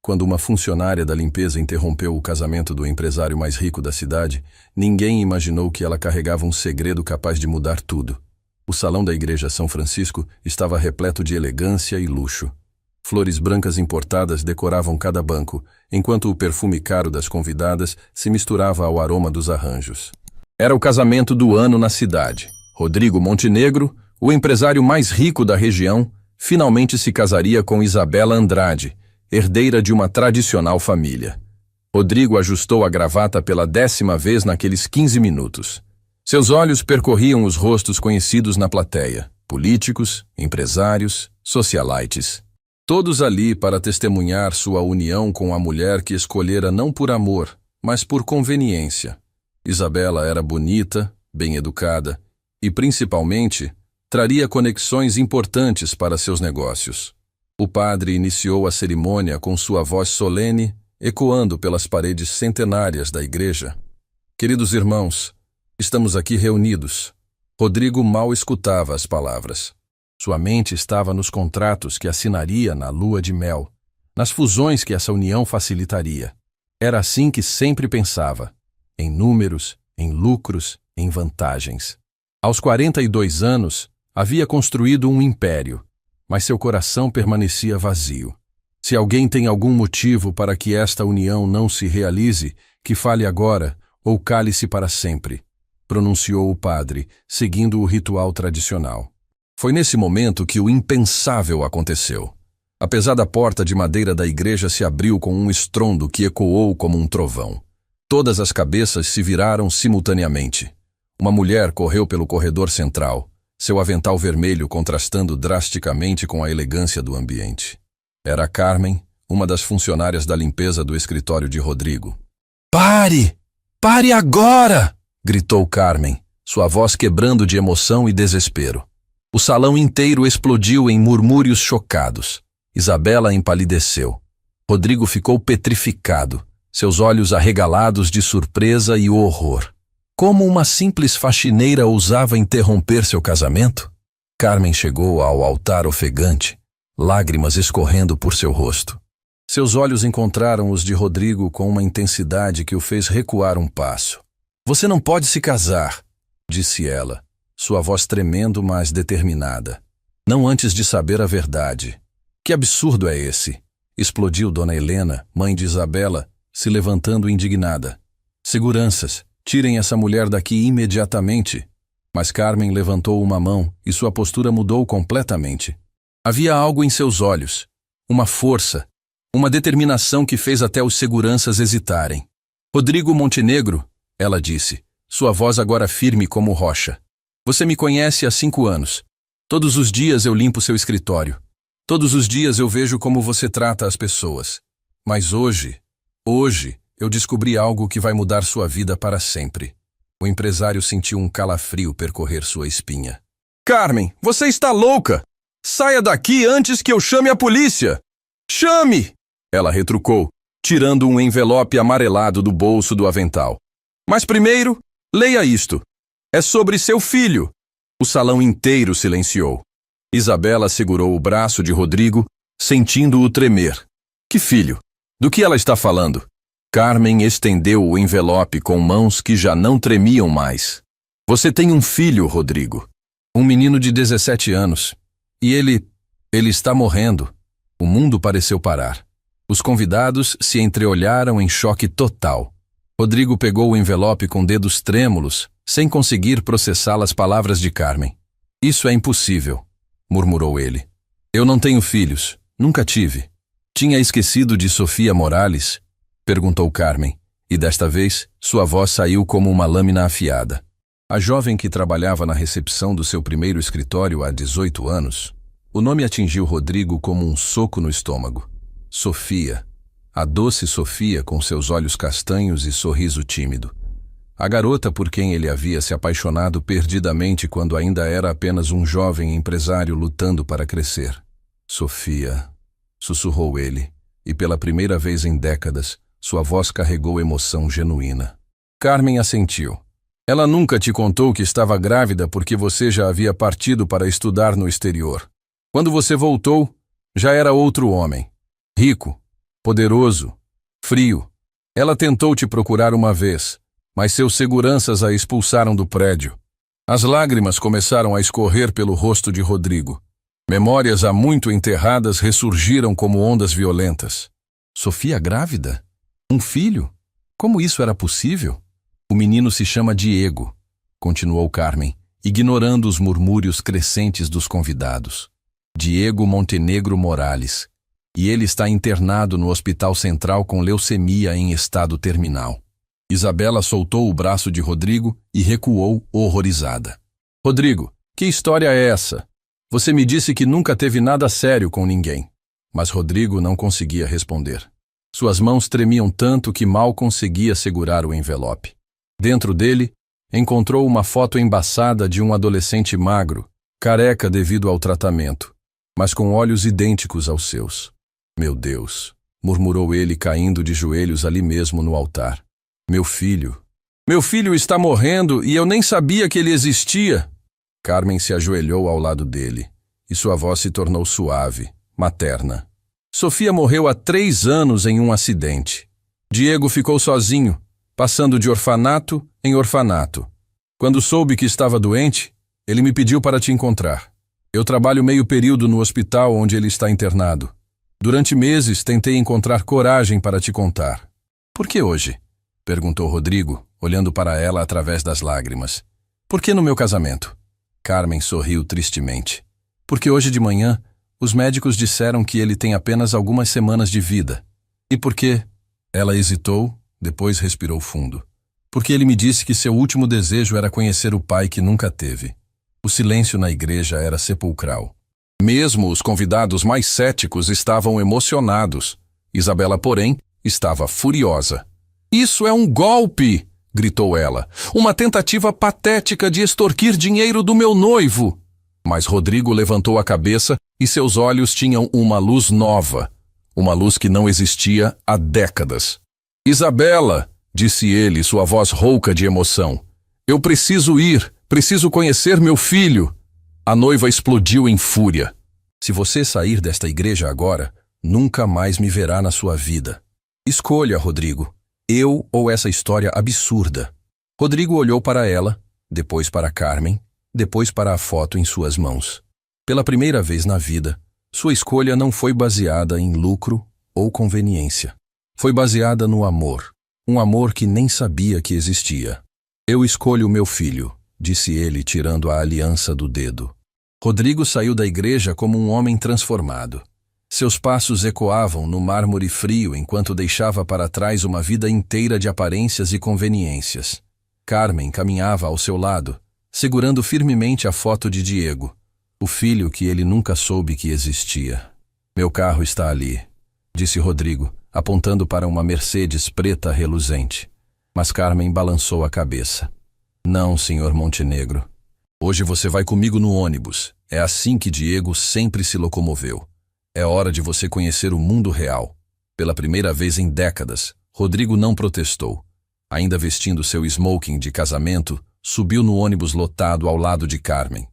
quando uma funcionária da limpeza interrompeu o casamento do empresário mais rico da cidade, ninguém imaginou que ela carregava um segredo capaz de mudar tudo. O salão da igreja São Francisco estava repleto de elegância e luxo. Flores brancas importadas decoravam cada banco, enquanto o perfume caro das convidadas se misturava ao aroma dos arranjos. Era o casamento do ano na cidade. Rodrigo Montenegro, o empresário mais rico da região, finalmente se casaria com Isabela Andrade, herdeira de uma tradicional família. Rodrigo ajustou a gravata pela 10ª vez naqueles 15 minutos. Seus olhos percorriam os rostos conhecidos na plateia: políticos, empresários, socialites. Todos ali para testemunhar sua união com a mulher que escolhera não por amor, mas por conveniência. Isabela era bonita, bem educada e, principalmente, traria conexões importantes para seus negócios. O padre iniciou a cerimônia com sua voz solene, ecoando pelas paredes centenárias da igreja. Queridos irmãos, estamos aqui reunidos. Rodrigo mal escutava as palavras. Sua mente estava nos contratos que assinaria na lua de mel, nas fusões que essa união facilitaria. Era assim que sempre pensava: em números, em lucros, em vantagens. Aos 42 anos, havia construído um império, mas seu coração permanecia vazio. Se alguém tem algum motivo para que esta união não se realize, que fale agora ou cale-se para sempre, pronunciou o padre, seguindo o ritual tradicional. Foi nesse momento que o impensável aconteceu. A pesada porta de madeira da igreja se abriu com um estrondo que ecoou como um trovão. Todas as cabeças se viraram simultaneamente. Uma mulher correu pelo corredor central, seu avental vermelho contrastando drasticamente com a elegância do ambiente. Era Carmen, uma das funcionárias da limpeza do escritório de Rodrigo. "Pare! Pare agora!" gritou Carmen, sua voz quebrando de emoção e desespero. O salão inteiro explodiu em murmúrios chocados. Isabela empalideceu. Rodrigo ficou petrificado, seus olhos arregalados de surpresa e horror. Como uma simples faxineira ousava interromper seu casamento? Carmen chegou ao altar ofegante, lágrimas escorrendo por seu rosto. Seus olhos encontraram os de Rodrigo com uma intensidade que o fez recuar um passo. "Você não pode se casar", disse ela, sua voz tremendo, mas determinada. "Não antes de saber a verdade." "Que absurdo é esse?" explodiu Dona Helena, mãe de Isabela, se levantando indignada. "Seguranças, tirem essa mulher daqui imediatamente." Mas Carmen levantou uma mão e sua postura mudou completamente. Havia algo em seus olhos, uma força, uma determinação que fez até os seguranças hesitarem. "Rodrigo Montenegro", ela disse, sua voz agora firme como rocha. "Você me conhece há 5 anos. Todos os dias eu limpo seu escritório. Todos os dias eu vejo como você trata as pessoas. Mas hoje, eu descobri algo que vai mudar sua vida para sempre." O empresário sentiu um calafrio percorrer sua espinha. "Carmen, você está louca! Saia daqui antes que eu chame a polícia!" "Chame!" ela retrucou, tirando um envelope amarelado do bolso do avental. "Mas primeiro, leia isto. É sobre seu filho." O salão inteiro silenciou. Isabela segurou o braço de Rodrigo, sentindo-o tremer. "Que filho? Do que ela está falando?" Carmen estendeu o envelope com mãos que já não tremiam mais. "Você tem um filho, Rodrigo. Um menino de 17 anos. E ele está morrendo." O mundo pareceu parar. Os convidados se entreolharam em choque total. Rodrigo pegou o envelope com dedos trêmulos, sem conseguir processar as palavras de Carmen. "Isso é impossível", murmurou ele. "Eu não tenho filhos. Nunca tive." "Tinha esquecido de Sofia Morales?" perguntou Carmen, e desta vez sua voz saiu como uma lâmina afiada. A jovem que trabalhava na recepção do seu primeiro escritório há 18 anos, o nome atingiu Rodrigo como um soco no estômago. Sofia, a doce Sofia com seus olhos castanhos e sorriso tímido. A garota por quem ele havia se apaixonado perdidamente quando ainda era apenas um jovem empresário lutando para crescer. "Sofia", sussurrou ele, e pela primeira vez em décadas, sua voz carregou emoção genuína. Carmen assentiu. "Ela nunca te contou que estava grávida porque você já havia partido para estudar no exterior. Quando você voltou, já era outro homem. Rico, poderoso, frio. Ela tentou te procurar uma vez, mas seus seguranças a expulsaram do prédio. As lágrimas começaram a escorrer pelo rosto de Rodrigo. Memórias há muito enterradas ressurgiram como ondas violentas. Sofia grávida? Um filho? Como isso era possível? O menino se chama Diego, continuou Carmen, ignorando os murmúrios crescentes dos convidados. Diego Montenegro Morales. E ele está internado no Hospital Central com leucemia em estado terminal. Isabela soltou o braço de Rodrigo e recuou horrorizada. Rodrigo, que história é essa? Você me disse que nunca teve nada sério com ninguém. Mas Rodrigo não conseguia responder. Suas mãos tremiam tanto que mal conseguia segurar o envelope. Dentro dele, encontrou uma foto embaçada de um adolescente magro, careca devido ao tratamento, mas com olhos idênticos aos seus. Meu Deus, murmurou ele caindo de joelhos ali mesmo no altar. Meu filho está morrendo e eu nem sabia que ele existia. Carmen se ajoelhou ao lado dele, e sua voz se tornou suave, materna. Sofia morreu há 3 anos em um acidente. Diego ficou sozinho, passando de orfanato em orfanato. Quando soube que estava doente, ele me pediu para te encontrar. Eu trabalho meio período no hospital onde ele está internado. Durante meses tentei encontrar coragem para te contar. Por que hoje? Perguntou Rodrigo, olhando para ela através das lágrimas. Por que no meu casamento? Carmen sorriu tristemente. Porque hoje de manhã, os médicos disseram que ele tem apenas algumas semanas de vida. E por quê? Ela hesitou, depois respirou fundo. Porque ele me disse que seu último desejo era conhecer o pai que nunca teve. O silêncio na igreja era sepulcral. Mesmo os convidados mais céticos estavam emocionados. Isabela, porém, estava furiosa. Isso é um golpe! Gritou ela. Uma tentativa patética de extorquir dinheiro do meu noivo! Mas Rodrigo levantou a cabeça e seus olhos tinham uma luz nova. Uma luz que não existia há décadas. Isabela! Disse ele, sua voz rouca de emoção. Eu preciso ir, preciso conhecer meu filho. A noiva explodiu em fúria. Se você sair desta igreja agora, nunca mais me verá na sua vida. Escolha, Rodrigo. Eu ou essa história absurda? Rodrigo olhou para ela, depois para Carmen, depois para a foto em suas mãos. Pela primeira vez na vida, sua escolha não foi baseada em lucro ou conveniência. Foi baseada no amor. Um amor que nem sabia que existia. Eu escolho meu filho, disse ele, tirando a aliança do dedo. Rodrigo saiu da igreja como um homem transformado. Seus passos ecoavam no mármore frio enquanto deixava para trás uma vida inteira de aparências e conveniências. Carmen caminhava ao seu lado, segurando firmemente a foto de Diego, o filho que ele nunca soube que existia. Meu carro está ali, disse Rodrigo, apontando para uma Mercedes preta reluzente. Mas Carmen balançou a cabeça. Não, senhor Montenegro. Hoje você vai comigo no ônibus. É assim que Diego sempre se locomoveu. É hora de você conhecer o mundo real. Pela primeira vez em décadas, Rodrigo não protestou. Ainda vestindo seu smoking de casamento, subiu no ônibus lotado ao lado de Carmen.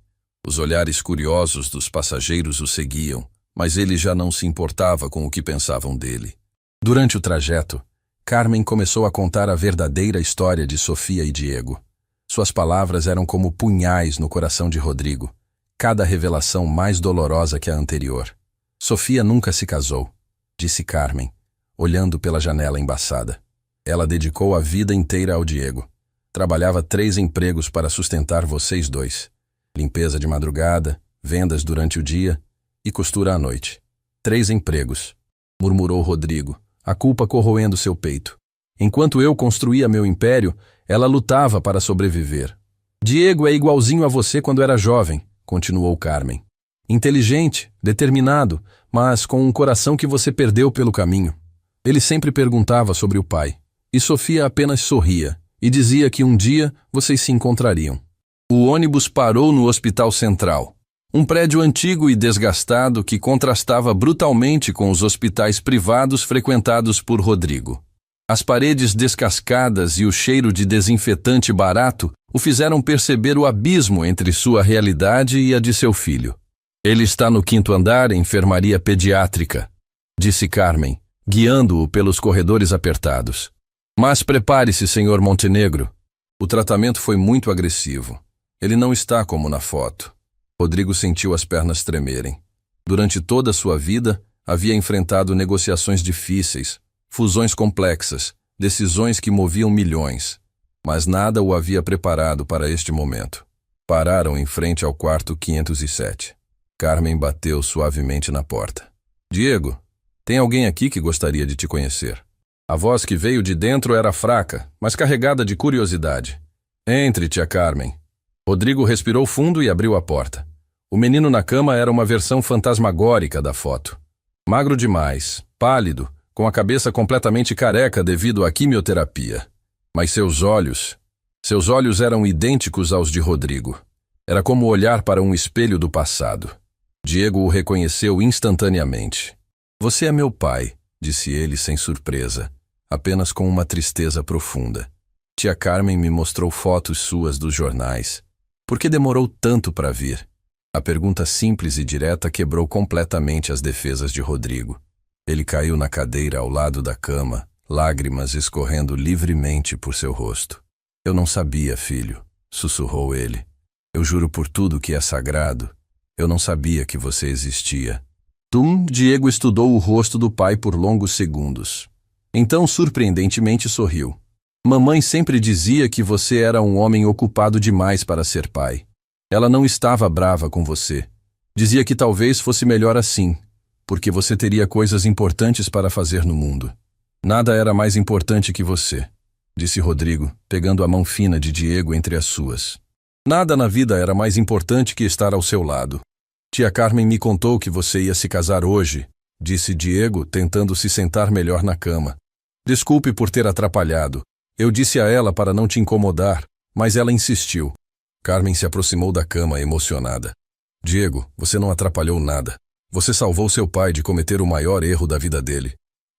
Os olhares curiosos dos passageiros o seguiam, mas ele já não se importava com o que pensavam dele. Durante o trajeto, Carmen começou a contar a verdadeira história de Sofia e Diego. Suas palavras eram como punhais no coração de Rodrigo, cada revelação mais dolorosa que a anterior. Sofia nunca se casou, disse Carmen, olhando pela janela embaçada. Ela dedicou a vida inteira ao Diego. Trabalhava 3 empregos para sustentar vocês 2. Limpeza de madrugada, vendas durante o dia e costura à noite. 3 empregos, murmurou Rodrigo, a culpa corroendo seu peito. Enquanto eu construía meu império, ela lutava para sobreviver. Diego é igualzinho a você quando era jovem, continuou Carmen. Inteligente, determinado, mas com um coração que você perdeu pelo caminho. Ele sempre perguntava sobre o pai, e Sofia apenas sorria e dizia que um dia vocês se encontrariam. O ônibus parou no Hospital Central, um prédio antigo e desgastado que contrastava brutalmente com os hospitais privados frequentados por Rodrigo. As paredes descascadas e o cheiro de desinfetante barato o fizeram perceber o abismo entre sua realidade e a de seu filho. Ele está no 5º andar, enfermaria pediátrica, disse Carmen, guiando-o pelos corredores apertados. Mas prepare-se, Sr. Montenegro. O tratamento foi muito agressivo. Ele não está como na foto. Rodrigo sentiu as pernas tremerem. Durante toda a sua vida, havia enfrentado negociações difíceis, fusões complexas, decisões que moviam milhões. Mas nada o havia preparado para este momento. Pararam em frente ao quarto 507. Carmen bateu suavemente na porta. Diego, tem alguém aqui que gostaria de te conhecer. A voz que veio de dentro era fraca, mas carregada de curiosidade. Entre, tia Carmen. Rodrigo respirou fundo e abriu a porta. O menino na cama era uma versão fantasmagórica da foto. Magro demais, pálido, com a cabeça completamente careca devido à quimioterapia. Mas seus olhos eram idênticos aos de Rodrigo. Era como olhar para um espelho do passado. Diego o reconheceu instantaneamente. Você é meu pai, disse ele sem surpresa, apenas com uma tristeza profunda. Tia Carmen me mostrou fotos suas dos jornais. Por que demorou tanto para vir? A pergunta simples e direta quebrou completamente as defesas de Rodrigo. Ele caiu na cadeira ao lado da cama, lágrimas escorrendo livremente por seu rosto. Eu não sabia, filho, sussurrou ele. Eu juro por tudo que é sagrado. Eu não sabia que você existia. Diego estudou o rosto do pai por longos segundos. Então, surpreendentemente, sorriu. Mamãe sempre dizia que você era um homem ocupado demais para ser pai. Ela não estava brava com você. Dizia que talvez fosse melhor assim, porque você teria coisas importantes para fazer no mundo. Nada era mais importante que você, disse Rodrigo, pegando a mão fina de Diego entre as suas. Nada na vida era mais importante que estar ao seu lado. Tia Carmen me contou que você ia se casar hoje, disse Diego, tentando se sentar melhor na cama. Desculpe por ter atrapalhado. Eu disse a ela para não te incomodar, mas ela insistiu. Carmen se aproximou da cama, emocionada. Diego, você não atrapalhou nada. Você salvou seu pai de cometer o maior erro da vida dele.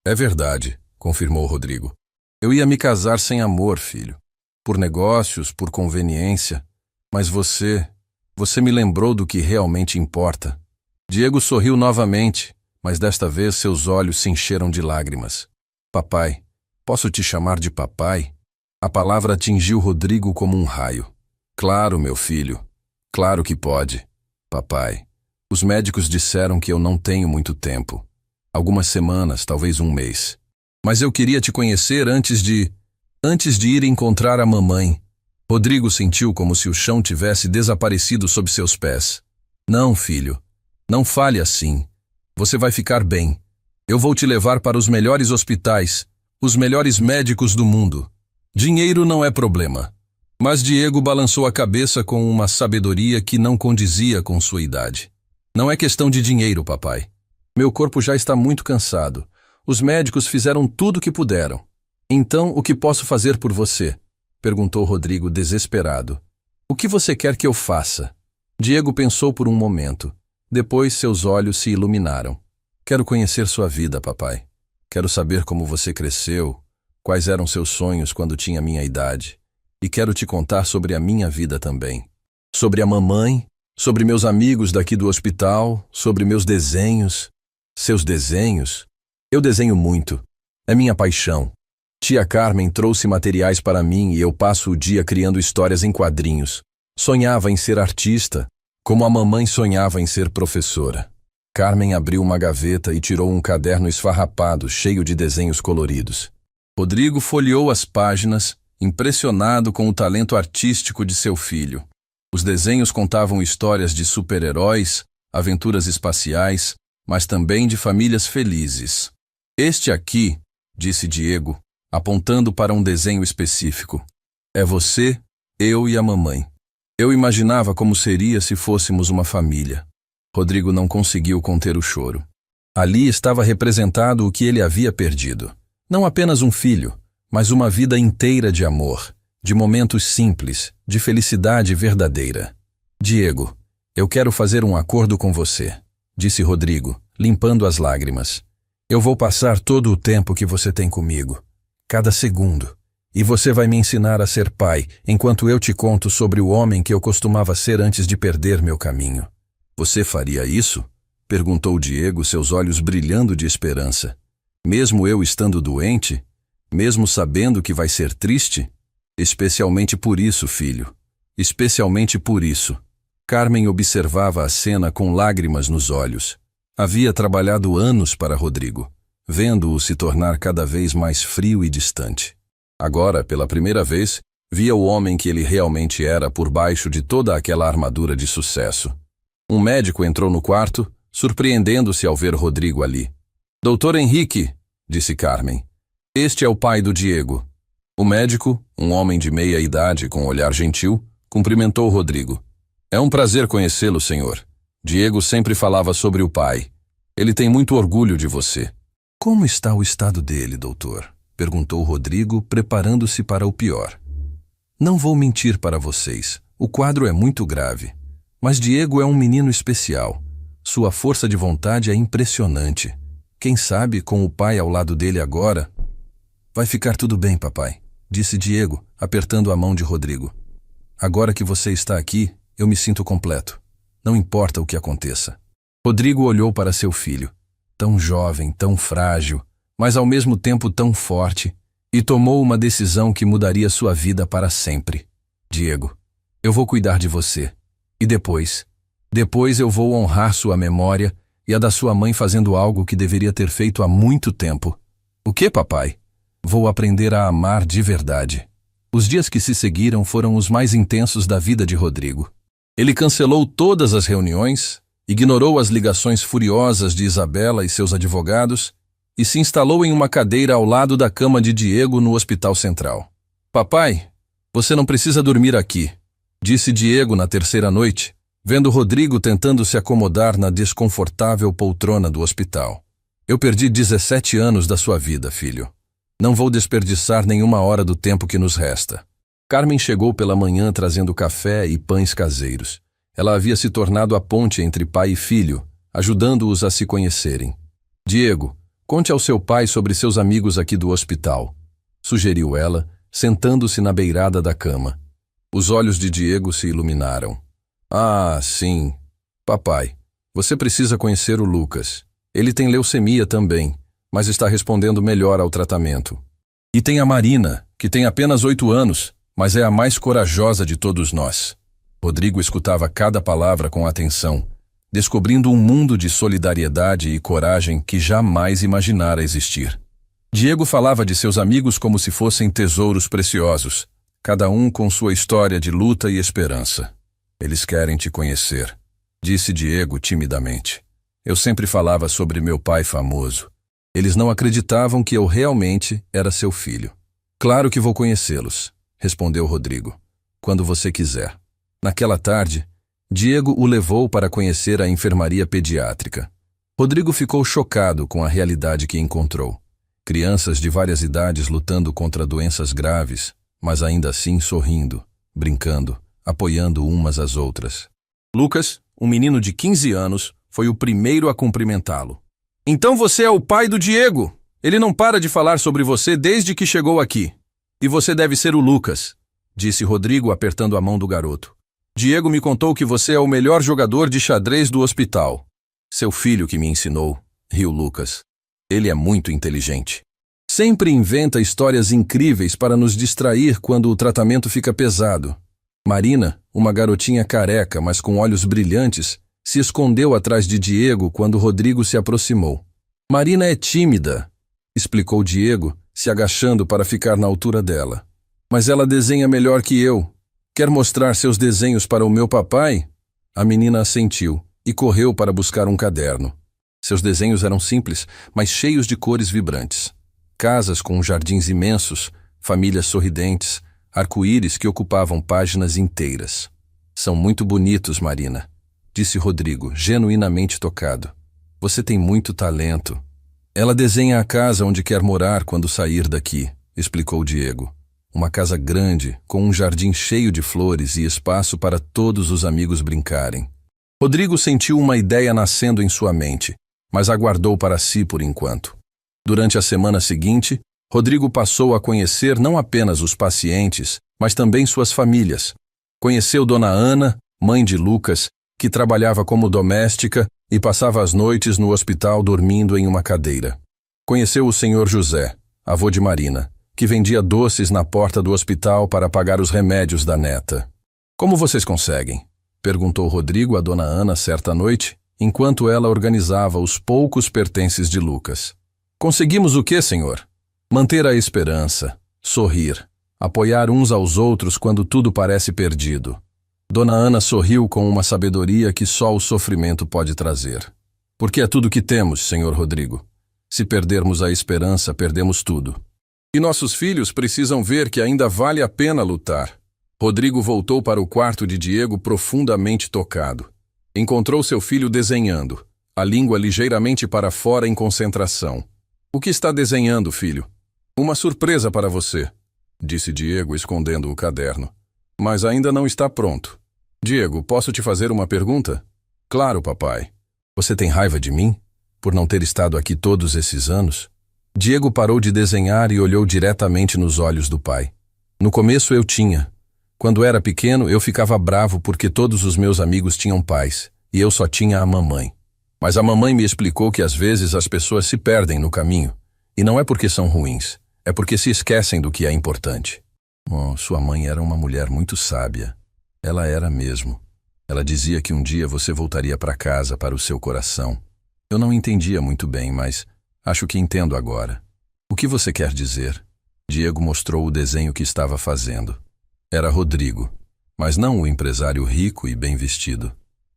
É verdade, confirmou Rodrigo. Eu ia me casar sem amor, filho. Por negócios, por conveniência. Mas você me lembrou do que realmente importa. Diego sorriu novamente, mas desta vez seus olhos se encheram de lágrimas. Papai, posso te chamar de papai? A palavra atingiu Rodrigo como um raio. Claro, meu filho. Claro que pode. Papai, os médicos disseram que eu não tenho muito tempo. Algumas semanas, talvez um mês. Mas eu queria te conhecer antes de ir encontrar a mamãe. Rodrigo sentiu como se o chão tivesse desaparecido sob seus pés. Não, filho. Não fale assim. Você vai ficar bem. Eu vou te levar para os melhores hospitais, os melhores médicos do mundo. Dinheiro não é problema. Mas Diego balançou a cabeça com uma sabedoria que não condizia com sua idade. Não é questão de dinheiro, papai. Meu corpo já está muito cansado. Os médicos fizeram tudo o que puderam. Então, o que posso fazer por você? Perguntou Rodrigo desesperado. O que você quer que eu faça? Diego pensou por um momento. Depois seus olhos se iluminaram. Quero conhecer sua vida, papai. Quero saber como você cresceu, quais eram seus sonhos quando tinha minha idade. E quero te contar sobre a minha vida também. Sobre a mamãe, sobre meus amigos daqui do hospital, sobre meus desenhos. Seus desenhos? Eu desenho muito. É minha paixão. Tia Carmen trouxe materiais para mim e eu passo o dia criando histórias em quadrinhos. Sonhava em ser artista, como a mamãe sonhava em ser professora. Carmen abriu uma gaveta e tirou um caderno esfarrapado, cheio de desenhos coloridos. Rodrigo folheou as páginas, impressionado com o talento artístico de seu filho. Os desenhos contavam histórias de super-heróis, aventuras espaciais, mas também de famílias felizes. Este aqui, disse Diego, apontando para um desenho específico. É você, eu e a mamãe. Eu imaginava como seria se fôssemos uma família. Rodrigo não conseguiu conter o choro. Ali estava representado o que ele havia perdido. Não apenas um filho, mas uma vida inteira de amor, de momentos simples, de felicidade verdadeira. Diego, eu quero fazer um acordo com você, disse Rodrigo, limpando as lágrimas. Eu vou passar todo o tempo que você tem comigo, cada segundo, e você vai me ensinar a ser pai, enquanto eu te conto sobre o homem que eu costumava ser antes de perder meu caminho. Você faria isso? Perguntou Diego, seus olhos brilhando de esperança. Mesmo eu estando doente? Mesmo sabendo que vai ser triste? Especialmente por isso, filho. Especialmente por isso. Carmen observava a cena com lágrimas nos olhos. Havia trabalhado anos para Rodrigo, vendo-o se tornar cada vez mais frio e distante. Agora, pela primeira vez, via o homem que ele realmente era por baixo de toda aquela armadura de sucesso. Um médico entrou no quarto, surpreendendo-se ao ver Rodrigo ali. Doutor Henrique, disse Carmen, este é o pai do Diego. O médico, um homem de meia idade com um olhar gentil, cumprimentou Rodrigo. É um prazer conhecê-lo, senhor. Diego sempre falava sobre o pai. Ele tem muito orgulho de você. Como está o estado dele, doutor? Perguntou Rodrigo, preparando-se para o pior. Não vou mentir para vocês. O quadro é muito grave. Mas Diego é um menino especial. Sua força de vontade é impressionante. Quem sabe, com o pai ao lado dele agora... Vai ficar tudo bem, papai, disse Diego, apertando a mão de Rodrigo. Agora que você está aqui, eu me sinto completo. Não importa o que aconteça. Rodrigo olhou para seu filho, tão jovem, tão frágil, mas ao mesmo tempo tão forte, e tomou uma decisão que mudaria sua vida para sempre. Diego, eu vou cuidar de você. E depois eu vou honrar sua memória e a da sua mãe fazendo algo que deveria ter feito há muito tempo. O que, papai? Vou aprender a amar de verdade. Os dias que se seguiram foram os mais intensos da vida de Rodrigo. Ele cancelou todas as reuniões, ignorou as ligações furiosas de Isabela e seus advogados e se instalou em uma cadeira ao lado da cama de Diego no Hospital Central. Papai, você não precisa dormir aqui, disse Diego na terceira noite, vendo Rodrigo tentando se acomodar na desconfortável poltrona do hospital. Eu perdi 17 anos da sua vida, filho. Não vou desperdiçar nenhuma hora do tempo que nos resta. Carmen chegou pela manhã trazendo café e pães caseiros. Ela havia se tornado a ponte entre pai e filho, ajudando-os a se conhecerem. Diego, conte ao seu pai sobre seus amigos aqui do hospital, sugeriu ela, sentando-se na beirada da cama. Os olhos de Diego se iluminaram. Ah, sim. Papai, você precisa conhecer o Lucas. Ele tem leucemia também, mas está respondendo melhor ao tratamento. E tem a Marina, que tem apenas 8 anos, mas é a mais corajosa de todos nós. Rodrigo escutava cada palavra com atenção, descobrindo um mundo de solidariedade e coragem que jamais imaginara existir. Diego falava de seus amigos como se fossem tesouros preciosos, cada um com sua história de luta e esperança. Eles querem te conhecer, disse Diego timidamente. Eu sempre falava sobre meu pai famoso. Eles não acreditavam que eu realmente era seu filho. Claro que vou conhecê-los, respondeu Rodrigo, quando você quiser. Naquela tarde, Diego o levou para conhecer a enfermaria pediátrica. Rodrigo ficou chocado com a realidade que encontrou. Crianças de várias idades lutando contra doenças graves, mas ainda assim sorrindo, brincando, apoiando umas às outras. Lucas, um menino de 15 anos, foi o primeiro a cumprimentá-lo. Então você é o pai do Diego. Ele não para de falar sobre você desde que chegou aqui. E você deve ser o Lucas, disse Rodrigo apertando a mão do garoto. Diego me contou que você é o melhor jogador de xadrez do hospital. Seu filho que me ensinou, riu Lucas. Ele é muito inteligente. Sempre inventa histórias incríveis para nos distrair quando o tratamento fica pesado. Marina, uma garotinha careca, mas com olhos brilhantes, se escondeu atrás de Diego quando Rodrigo se aproximou. Marina é tímida, explicou Diego, se agachando para ficar na altura dela. Mas ela desenha melhor que eu. Quer mostrar seus desenhos para o meu papai? A menina assentiu e correu para buscar um caderno. Seus desenhos eram simples, mas cheios de cores vibrantes. Casas com jardins imensos, famílias sorridentes, arco-íris que ocupavam páginas inteiras. São muito bonitos, Marina, disse Rodrigo, genuinamente tocado. Você tem muito talento. Ela desenha a casa onde quer morar quando sair daqui, explicou Diego. Uma casa grande, com um jardim cheio de flores e espaço para todos os amigos brincarem. Rodrigo sentiu uma ideia nascendo em sua mente, mas aguardou para si por enquanto. Durante a semana seguinte, Rodrigo passou a conhecer não apenas os pacientes, mas também suas famílias. Conheceu Dona Ana, mãe de Lucas, que trabalhava como doméstica e passava as noites no hospital dormindo em uma cadeira. Conheceu o senhor José, avô de Marina, que vendia doces na porta do hospital para pagar os remédios da neta. Como vocês conseguem? Perguntou Rodrigo a dona Ana certa noite, enquanto ela organizava os poucos pertences de Lucas. Conseguimos o quê, senhor? Manter a esperança, sorrir, apoiar uns aos outros quando tudo parece perdido. Dona Ana sorriu com uma sabedoria que só o sofrimento pode trazer. Porque é tudo que temos, senhor Rodrigo. Se perdermos a esperança, perdemos tudo. E nossos filhos precisam ver que ainda vale a pena lutar. Rodrigo voltou para o quarto de Diego profundamente tocado. Encontrou seu filho desenhando, a língua ligeiramente para fora em concentração. O que está desenhando, filho? Uma surpresa para você, disse Diego escondendo o caderno. Mas ainda não está pronto. Diego, posso te fazer uma pergunta? Claro, papai. Você tem raiva de mim? Por não ter estado aqui todos esses anos? Diego parou de desenhar e olhou diretamente nos olhos do pai. No começo eu tinha. Quando era pequeno, eu ficava bravo porque todos os meus amigos tinham pais, e eu só tinha a mamãe. Mas a mamãe me explicou que às vezes as pessoas se perdem no caminho, e não é porque são ruins, é porque se esquecem do que é importante. Oh, sua mãe era uma mulher muito sábia. Ela era mesmo. Ela dizia que um dia você voltaria para casa, para o seu coração. Eu não entendia muito bem, mas acho que entendo agora. O que você quer dizer? Diego mostrou o desenho que estava fazendo. Era Rodrigo, mas não o empresário rico e bem vestido.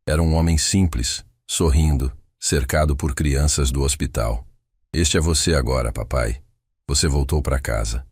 Era um homem simples, sorrindo, cercado por crianças do hospital. Este é você agora, papai. Você voltou para casa.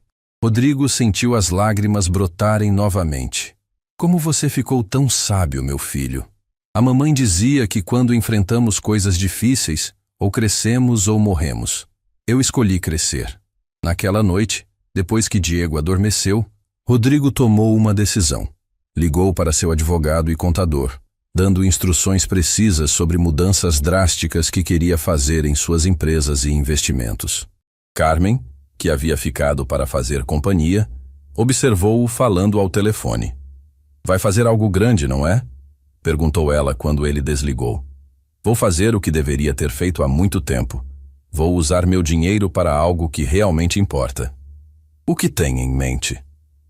Rodrigo sentiu as lágrimas brotarem novamente. Como você ficou tão sábio, meu filho? A mamãe dizia que quando enfrentamos coisas difíceis, ou crescemos ou morremos. Eu escolhi crescer. Naquela noite, depois que Diego adormeceu, Rodrigo tomou uma decisão. Ligou para seu advogado e contador, dando instruções precisas sobre mudanças drásticas que queria fazer em suas empresas e investimentos. Carmen, que havia ficado para fazer companhia, observou-o falando ao telefone. Vai fazer algo grande, não é? Perguntou ela quando ele desligou. Vou fazer o que deveria ter feito há muito tempo. Vou usar meu dinheiro para algo que realmente importa. O que tem em mente?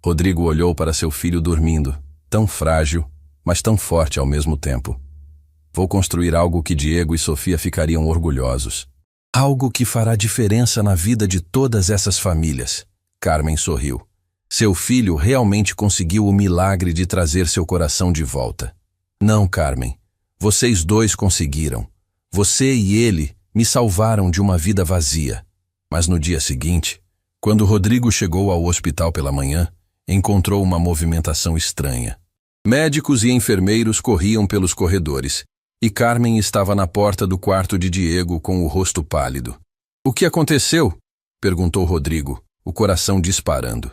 Rodrigo olhou para seu filho dormindo, tão frágil, mas tão forte ao mesmo tempo. Vou construir algo que Diego e Sofia ficariam orgulhosos. Algo que fará diferença na vida de todas essas famílias. Carmen sorriu. Seu filho realmente conseguiu o milagre de trazer seu coração de volta. Não, Carmen. Vocês dois conseguiram. Você e ele me salvaram de uma vida vazia. Mas no dia seguinte, quando Rodrigo chegou ao hospital pela manhã, encontrou uma movimentação estranha. Médicos e enfermeiros corriam pelos corredores, e Carmen estava na porta do quarto de Diego com o rosto pálido. O que aconteceu? Perguntou Rodrigo, o coração disparando.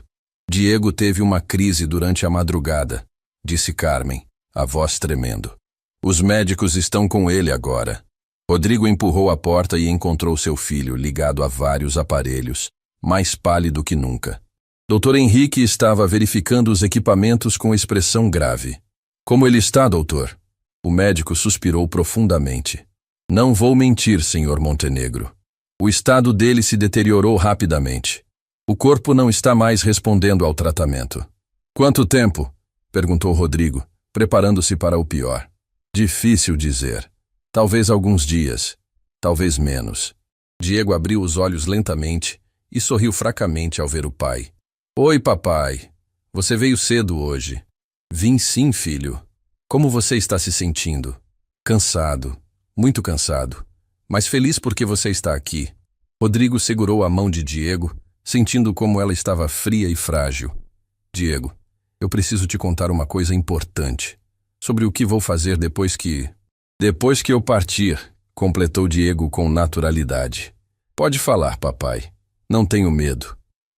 Diego teve uma crise durante a madrugada, disse Carmen, a voz tremendo. Os médicos estão com ele agora. Rodrigo empurrou a porta e encontrou seu filho ligado a vários aparelhos, mais pálido que nunca. Dr. Henrique estava verificando os equipamentos com expressão grave. Como ele está, doutor? O médico suspirou profundamente. Não vou mentir, senhor Montenegro. O estado dele se deteriorou rapidamente. O corpo não está mais respondendo ao tratamento. Quanto tempo? Perguntou Rodrigo, preparando-se para o pior. Difícil dizer. Talvez alguns dias, talvez menos. Diego abriu os olhos lentamente e sorriu fracamente ao ver o pai. Oi, papai. Você veio cedo hoje. Vim sim, filho. Como você está se sentindo? Cansado, muito cansado, mas feliz porque você está aqui. Rodrigo segurou a mão de Diego, sentindo como ela estava fria e frágil. Diego, eu preciso te contar uma coisa importante. Sobre o que vou fazer depois que eu partir, completou Diego com naturalidade. Pode falar, papai. Não tenho medo.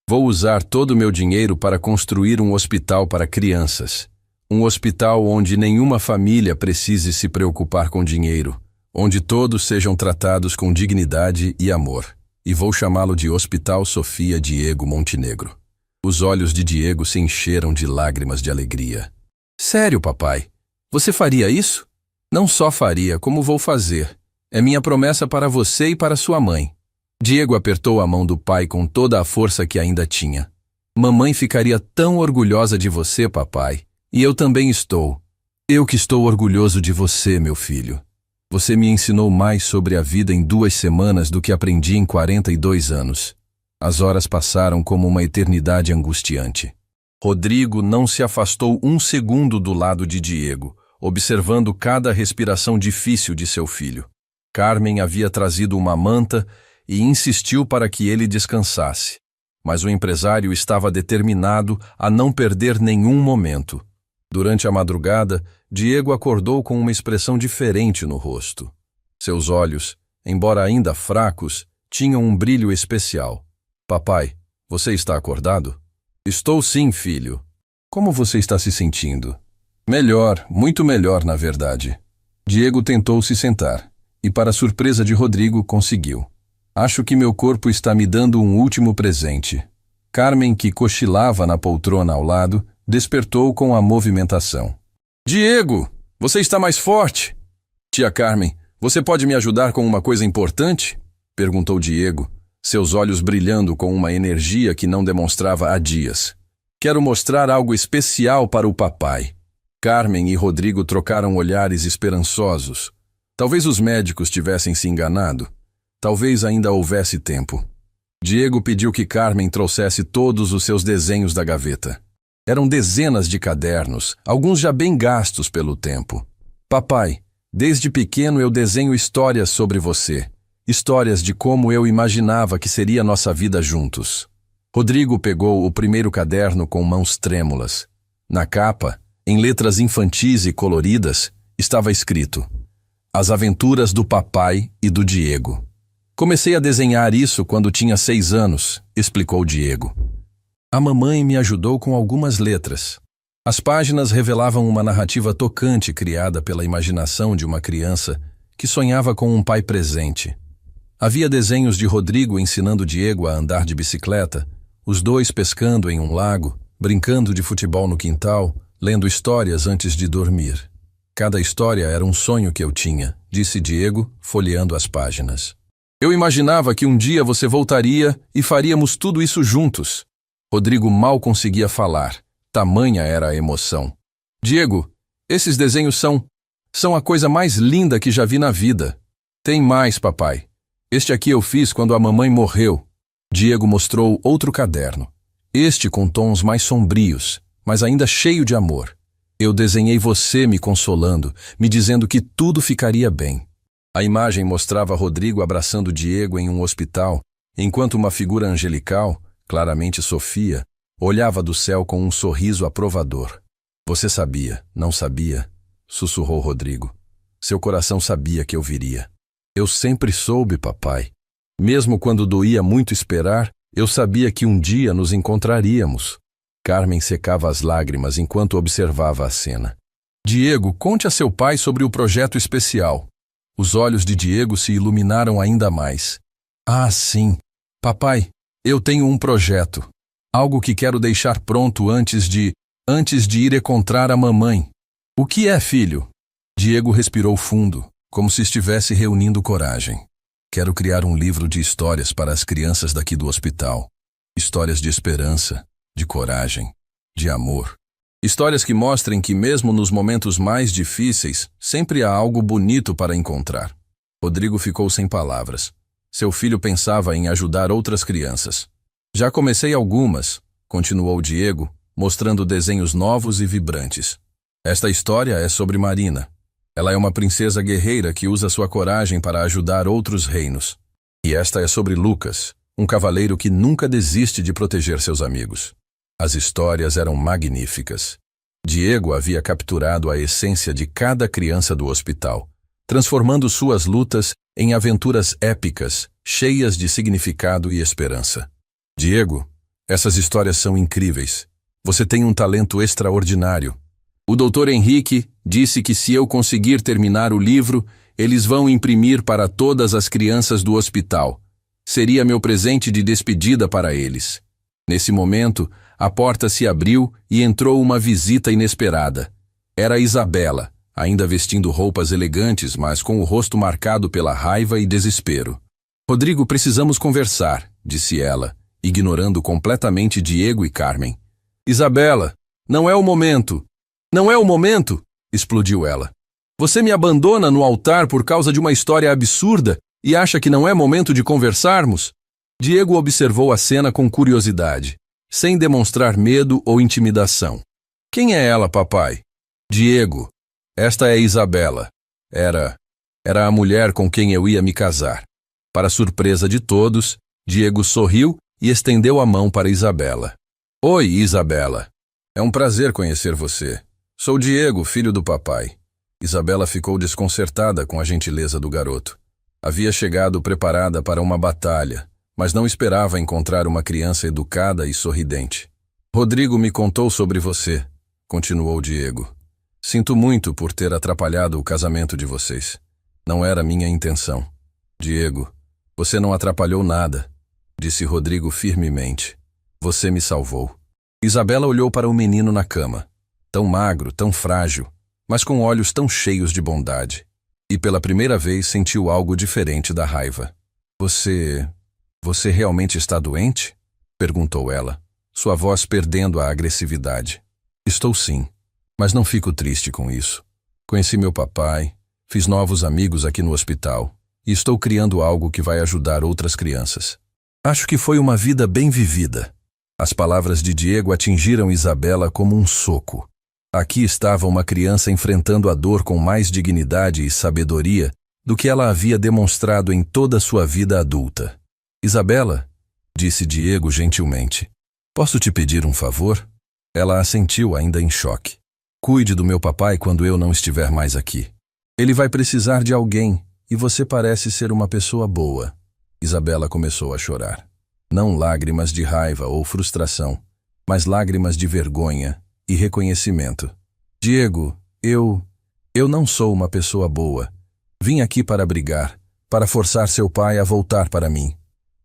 Vou usar todo o meu dinheiro para construir um hospital para crianças. Um hospital onde nenhuma família precise se preocupar com dinheiro, onde todos sejam tratados com dignidade e amor. E vou chamá-lo de Hospital Sofia Diego Montenegro. Os olhos de Diego se encheram de lágrimas de alegria. Sério, papai? Você faria isso? Não só faria, como vou fazer. É minha promessa para você e para sua mãe. Diego apertou a mão do pai com toda a força que ainda tinha. Mamãe ficaria tão orgulhosa de você, papai. E eu também estou. Eu que estou orgulhoso de você, meu filho. Você me ensinou mais sobre a vida em 2 semanas do que aprendi em 42 anos. As horas passaram como uma eternidade angustiante. Rodrigo não se afastou um segundo do lado de Diego, observando cada respiração difícil de seu filho. Carmen havia trazido uma manta e insistiu para que ele descansasse. Mas o empresário estava determinado a não perder nenhum momento. Durante a madrugada, Diego acordou com uma expressão diferente no rosto. Seus olhos, embora ainda fracos, tinham um brilho especial. Papai, você está acordado? Estou sim, filho. Como você está se sentindo? Melhor, muito melhor, na verdade. Diego tentou se sentar, e para surpresa de Rodrigo, conseguiu. Acho que meu corpo está me dando um último presente. Carmen, que cochilava na poltrona ao lado, despertou com a movimentação. Diego, você está mais forte. Tia Carmen, você pode me ajudar com uma coisa importante? Perguntou Diego, seus olhos brilhando com uma energia que não demonstrava há dias. Quero mostrar algo especial para o papai. Carmen e Rodrigo trocaram olhares esperançosos. Talvez os médicos tivessem se enganado. Talvez ainda houvesse tempo. Diego pediu que Carmen trouxesse todos os seus desenhos da gaveta. Eram dezenas de cadernos, alguns já bem gastos pelo tempo. Papai, desde pequeno eu desenho histórias sobre você. Histórias de como eu imaginava que seria nossa vida juntos. Rodrigo pegou o primeiro caderno com mãos trêmulas. Na capa, em letras infantis e coloridas, estava escrito: As aventuras do papai e do Diego. Comecei a desenhar isso quando tinha 6 anos, explicou Diego. A mamãe me ajudou com algumas letras. As páginas revelavam uma narrativa tocante criada pela imaginação de uma criança que sonhava com um pai presente. Havia desenhos de Rodrigo ensinando Diego a andar de bicicleta, os dois pescando em um lago, brincando de futebol no quintal, lendo histórias antes de dormir. Cada história era um sonho que eu tinha, disse Diego, folheando as páginas. Eu imaginava que um dia você voltaria e faríamos tudo isso juntos. Rodrigo mal conseguia falar, tamanha era a emoção. Diego, esses desenhos são a coisa mais linda que já vi na vida. Tem mais, papai. Este aqui eu fiz quando a mamãe morreu. Diego mostrou outro caderno. Este com tons mais sombrios, mas ainda cheio de amor. Eu desenhei você me consolando, me dizendo que tudo ficaria bem. A imagem mostrava Rodrigo abraçando Diego em um hospital, enquanto uma figura angelical, claramente Sofia, olhava do céu com um sorriso aprovador. Você sabia, não sabia? Sussurrou Rodrigo. Seu coração sabia que eu viria. Eu sempre soube, papai. Mesmo quando doía muito esperar, eu sabia que um dia nos encontraríamos. Carmen secava as lágrimas enquanto observava a cena. Diego, conte a seu pai sobre o projeto especial. Os olhos de Diego se iluminaram ainda mais. Ah, sim. Papai, eu tenho um projeto. Algo que quero deixar pronto antes de ir encontrar a mamãe. O que é, filho? Diego respirou fundo, como se estivesse reunindo coragem. Quero criar um livro de histórias para as crianças daqui do hospital. Histórias de esperança, de coragem, de amor. Histórias que mostrem que mesmo nos momentos mais difíceis, sempre há algo bonito para encontrar. Rodrigo ficou sem palavras. Seu filho pensava em ajudar outras crianças. Já comecei algumas, continuou Diego, mostrando desenhos novos e vibrantes. Esta história é sobre Marina. Ela é uma princesa guerreira que usa sua coragem para ajudar outros reinos. E esta é sobre Lucas, um cavaleiro que nunca desiste de proteger seus amigos. As histórias eram magníficas. Diego havia capturado a essência de cada criança do hospital, transformando suas lutas em aventuras épicas, cheias de significado e esperança. Diego, essas histórias são incríveis. Você tem um talento extraordinário. O Dr. Henrique disse que se eu conseguir terminar o livro, eles vão imprimir para todas as crianças do hospital. Seria meu presente de despedida para eles. Nesse momento, a porta se abriu e entrou uma visita inesperada. Era Isabela, ainda vestindo roupas elegantes, mas com o rosto marcado pela raiva e desespero. Rodrigo, precisamos conversar, disse ela, ignorando completamente Diego e Carmen. Isabela, não é o momento. Não é o momento, explodiu ela. Você me abandona no altar por causa de uma história absurda e acha que não é momento de conversarmos? Diego observou a cena com curiosidade, sem demonstrar medo ou intimidação. Quem é ela, papai? Diego. Esta é Isabela. Era a mulher com quem eu ia me casar. Para surpresa de todos, Diego sorriu e estendeu a mão para Isabela. Oi, Isabela. É um prazer conhecer você. Sou Diego, filho do papai. Isabela ficou desconcertada com a gentileza do garoto. Havia chegado preparada para uma batalha, mas não esperava encontrar uma criança educada e sorridente. Rodrigo me contou sobre você, continuou Diego. Sinto muito por ter atrapalhado o casamento de vocês. Não era minha intenção. Diego, você não atrapalhou nada, disse Rodrigo firmemente. Você me salvou. Isabela olhou para o menino na cama, tão magro, tão frágil, mas com olhos tão cheios de bondade. E pela primeira vez sentiu algo diferente da raiva. Você realmente está doente? Perguntou ela, sua voz perdendo a agressividade. Estou sim, mas não fico triste com isso. Conheci meu papai, fiz novos amigos aqui no hospital e estou criando algo que vai ajudar outras crianças. Acho que foi uma vida bem vivida. As palavras de Diego atingiram Isabela como um soco. Aqui estava uma criança enfrentando a dor com mais dignidade e sabedoria do que ela havia demonstrado em toda a sua vida adulta. Isabela, disse Diego gentilmente, posso te pedir um favor? Ela assentiu ainda em choque. Cuide do meu papai quando eu não estiver mais aqui. Ele vai precisar de alguém e você parece ser uma pessoa boa. Isabela começou a chorar. Não lágrimas de raiva ou frustração, mas lágrimas de vergonha e reconhecimento. Diego, eu não sou uma pessoa boa. Vim aqui para brigar, para forçar seu pai a voltar para mim.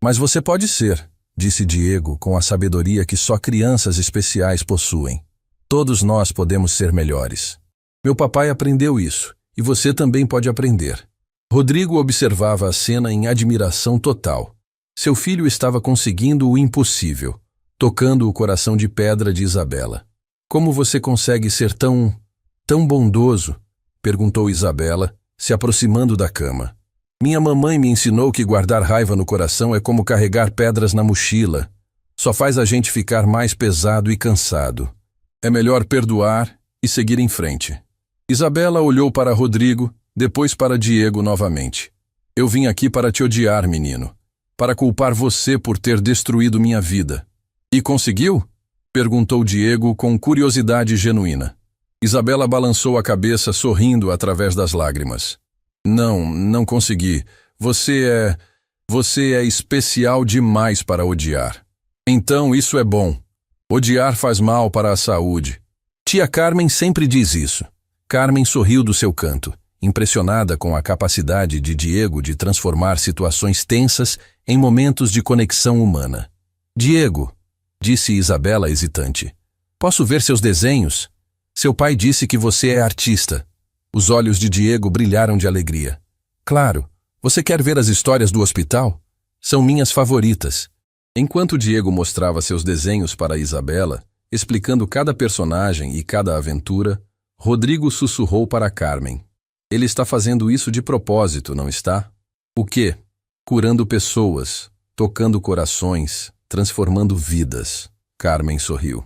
Mas você pode ser, disse Diego com a sabedoria que só crianças especiais possuem. Todos nós podemos ser melhores. Meu papai aprendeu isso, e você também pode aprender. Rodrigo observava a cena em admiração total. Seu filho estava conseguindo o impossível, tocando o coração de pedra de Isabela. Como você consegue ser tão bondoso? Perguntou Isabela, se aproximando da cama. Minha mamãe me ensinou que guardar raiva no coração é como carregar pedras na mochila. Só faz a gente ficar mais pesado e cansado. É melhor perdoar e seguir em frente. Isabela olhou para Rodrigo, depois para Diego novamente. Eu vim aqui para te odiar, menino. Para culpar você por ter destruído minha vida. E conseguiu? Perguntou Diego com curiosidade genuína. Isabela balançou a cabeça sorrindo através das lágrimas. Não consegui. Você é especial demais para odiar. Então isso é bom. Odiar faz mal para a saúde. Tia Carmen sempre diz isso. Carmen sorriu do seu canto, impressionada com a capacidade de Diego de transformar situações tensas em momentos de conexão humana. Diego, disse Isabela hesitante, posso ver seus desenhos? Seu pai disse que você é artista. Os olhos de Diego brilharam de alegria. Claro, você quer ver as histórias do hospital? São minhas favoritas. Enquanto Diego mostrava seus desenhos para Isabela, explicando cada personagem e cada aventura, Rodrigo sussurrou para Carmen. Ele está fazendo isso de propósito, não está? O quê? Curando pessoas, tocando corações, transformando vidas. Carmen sorriu.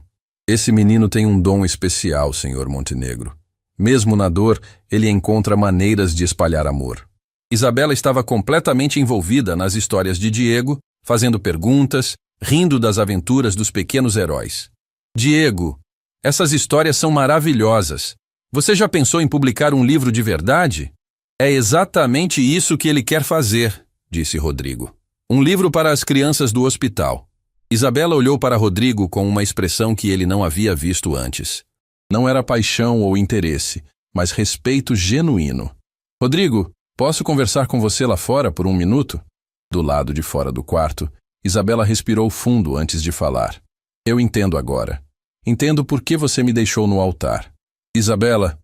Esse menino tem um dom especial, Sr. Montenegro. Mesmo na dor, ele encontra maneiras de espalhar amor. Isabela estava completamente envolvida nas histórias de Diego, fazendo perguntas, rindo das aventuras dos pequenos heróis. Diego, essas histórias são maravilhosas. Você já pensou em publicar um livro de verdade? É exatamente isso que ele quer fazer, disse Rodrigo. Um livro para as crianças do hospital. Isabela olhou para Rodrigo com uma expressão que ele não havia visto antes. Não era paixão ou interesse, mas respeito genuíno. Rodrigo, posso conversar com você lá fora por um minuto? Do lado de fora do quarto, Isabela respirou fundo antes de falar. Eu entendo agora. Entendo por que você me deixou no altar. Isabela,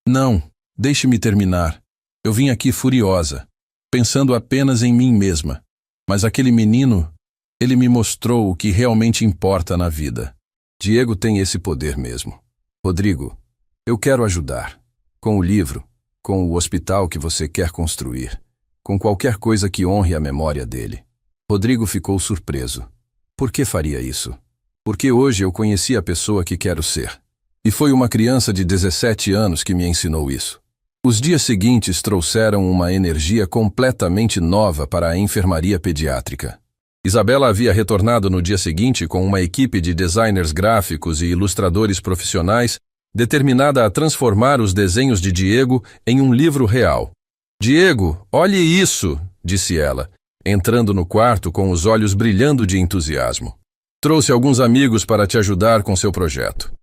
não, deixe-me terminar. Eu vim aqui furiosa, pensando apenas em mim mesma. Mas aquele menino, ele me mostrou o que realmente importa na vida. Diego tem esse poder mesmo. Rodrigo, eu quero ajudar. Com o livro, com o hospital que você quer construir, com qualquer coisa que honre a memória dele. Rodrigo ficou surpreso. Por que faria isso? Porque hoje eu conheci a pessoa que quero ser. E foi uma criança de 17 anos que me ensinou isso. Os dias seguintes trouxeram uma energia completamente nova para a enfermaria pediátrica. Isabela havia retornado no dia seguinte com uma equipe de designers gráficos e ilustradores profissionais determinada a transformar os desenhos de Diego em um livro real. «Diego, olhe isso!» disse ela, entrando no quarto com os olhos brilhando de entusiasmo. «Trouxe alguns amigos para te ajudar com seu projeto.»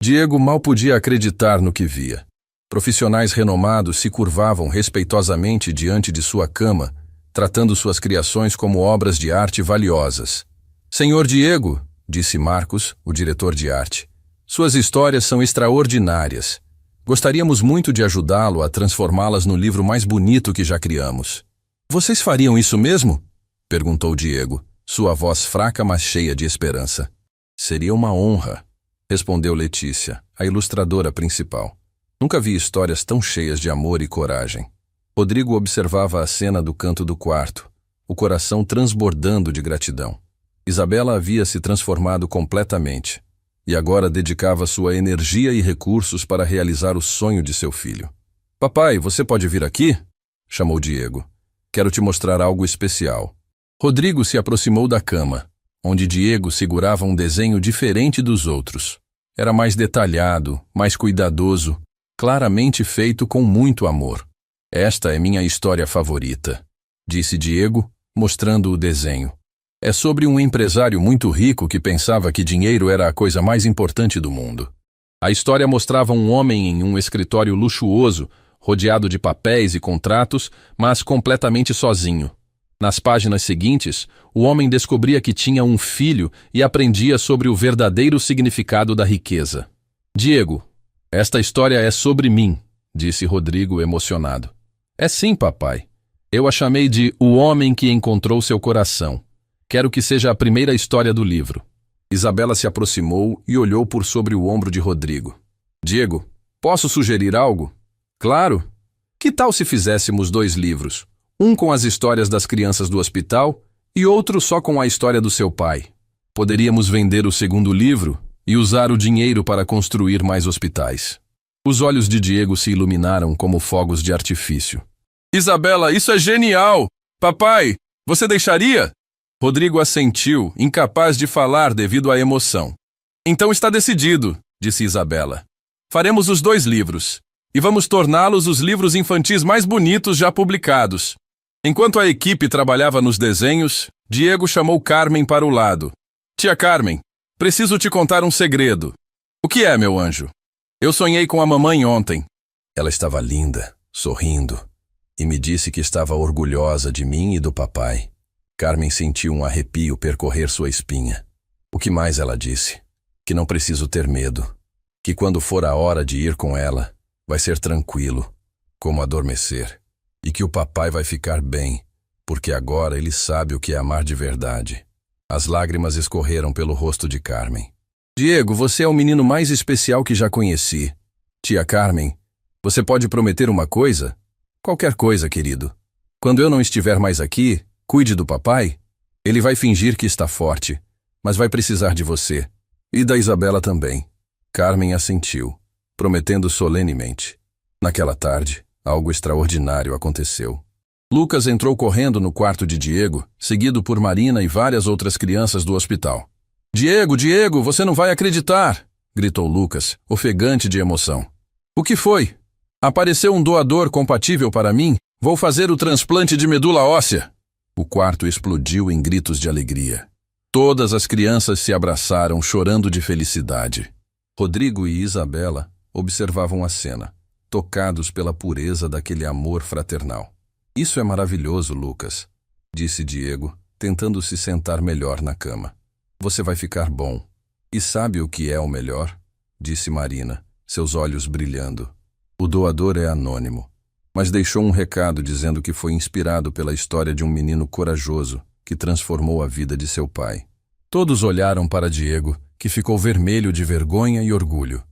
Diego mal podia acreditar no que via. Profissionais renomados se curvavam respeitosamente diante de sua cama, tratando suas criações como obras de arte valiosas. «Senhor Diego», disse Marcos, o diretor de arte, «suas histórias são extraordinárias. Gostaríamos muito de ajudá-lo a transformá-las no livro mais bonito que já criamos.» «Vocês fariam isso mesmo?» perguntou Diego, sua voz fraca mas cheia de esperança. «Seria uma honra», respondeu Letícia, a ilustradora principal. Nunca vi histórias tão cheias de amor e coragem. Rodrigo observava a cena do canto do quarto, o coração transbordando de gratidão. Isabela havia se transformado completamente, e agora dedicava sua energia e recursos para realizar o sonho de seu filho. «Papai, você pode vir aqui?» chamou Diego. «Quero te mostrar algo especial.» Rodrigo se aproximou da cama, onde Diego segurava um desenho diferente dos outros. Era mais detalhado, mais cuidadoso, claramente feito com muito amor. «Esta é minha história favorita», disse Diego, mostrando o desenho. «É sobre um empresário muito rico que pensava que dinheiro era a coisa mais importante do mundo. A história mostrava um homem em um escritório luxuoso, rodeado de papéis e contratos, mas completamente sozinho. Nas páginas seguintes, o homem descobria que tinha um filho e aprendia sobre o verdadeiro significado da riqueza. Diego, esta história é sobre mim, disse Rodrigo emocionado. É sim, papai. Eu a chamei de O Homem que Encontrou Seu Coração. Quero que seja a primeira história do livro. Isabela se aproximou e olhou por sobre o ombro de Rodrigo. Diego, posso sugerir algo? Claro. Que tal se fizéssemos 2 livros? Um com as histórias das crianças do hospital e outro só com a história do seu pai. Poderíamos vender o segundo livro e usar o dinheiro para construir mais hospitais. Os olhos de Diego se iluminaram como fogos de artifício. Isabela, isso é genial! Papai, você deixaria? Rodrigo assentiu, incapaz de falar devido à emoção. Então está decidido, disse Isabela. Faremos os 2 livros e vamos torná-los os livros infantis mais bonitos já publicados. Enquanto a equipe trabalhava nos desenhos, Diego chamou Carmen para o lado. Tia Carmen, preciso te contar um segredo. O que é, meu anjo? Eu sonhei com a mamãe ontem. Ela estava linda, sorrindo, e me disse que estava orgulhosa de mim e do papai. Carmen sentiu um arrepio percorrer sua espinha. O que mais ela disse? Que não preciso ter medo. Que quando for a hora de ir com ela, vai ser tranquilo, como adormecer. E que o papai vai ficar bem, porque agora ele sabe o que é amar de verdade. As lágrimas escorreram pelo rosto de Carmen. Diego, você é o menino mais especial que já conheci. Tia Carmen, você pode prometer uma coisa? Qualquer coisa, querido. Quando eu não estiver mais aqui, cuide do papai. Ele vai fingir que está forte, mas vai precisar de você. E da Isabela também. Carmen assentiu, prometendo solenemente. Naquela tarde, algo extraordinário aconteceu. Lucas entrou correndo no quarto de Diego, seguido por Marina e várias outras crianças do hospital. Diego, Diego, você não vai acreditar! Gritou Lucas, ofegante de emoção. O que foi? Apareceu um doador compatível para mim? Vou fazer o transplante de medula óssea! O quarto explodiu em gritos de alegria. Todas as crianças se abraçaram, chorando de felicidade. Rodrigo e Isabela observavam a cena, tocados pela pureza daquele amor fraternal. Isso é maravilhoso, Lucas, disse Diego, tentando se sentar melhor na cama. Você vai ficar bom. E sabe o que é o melhor? Disse Marina, seus olhos brilhando. O doador é anônimo, mas deixou um recado dizendo que foi inspirado pela história de um menino corajoso que transformou a vida de seu pai. Todos olharam para Diego, que ficou vermelho de vergonha e orgulho.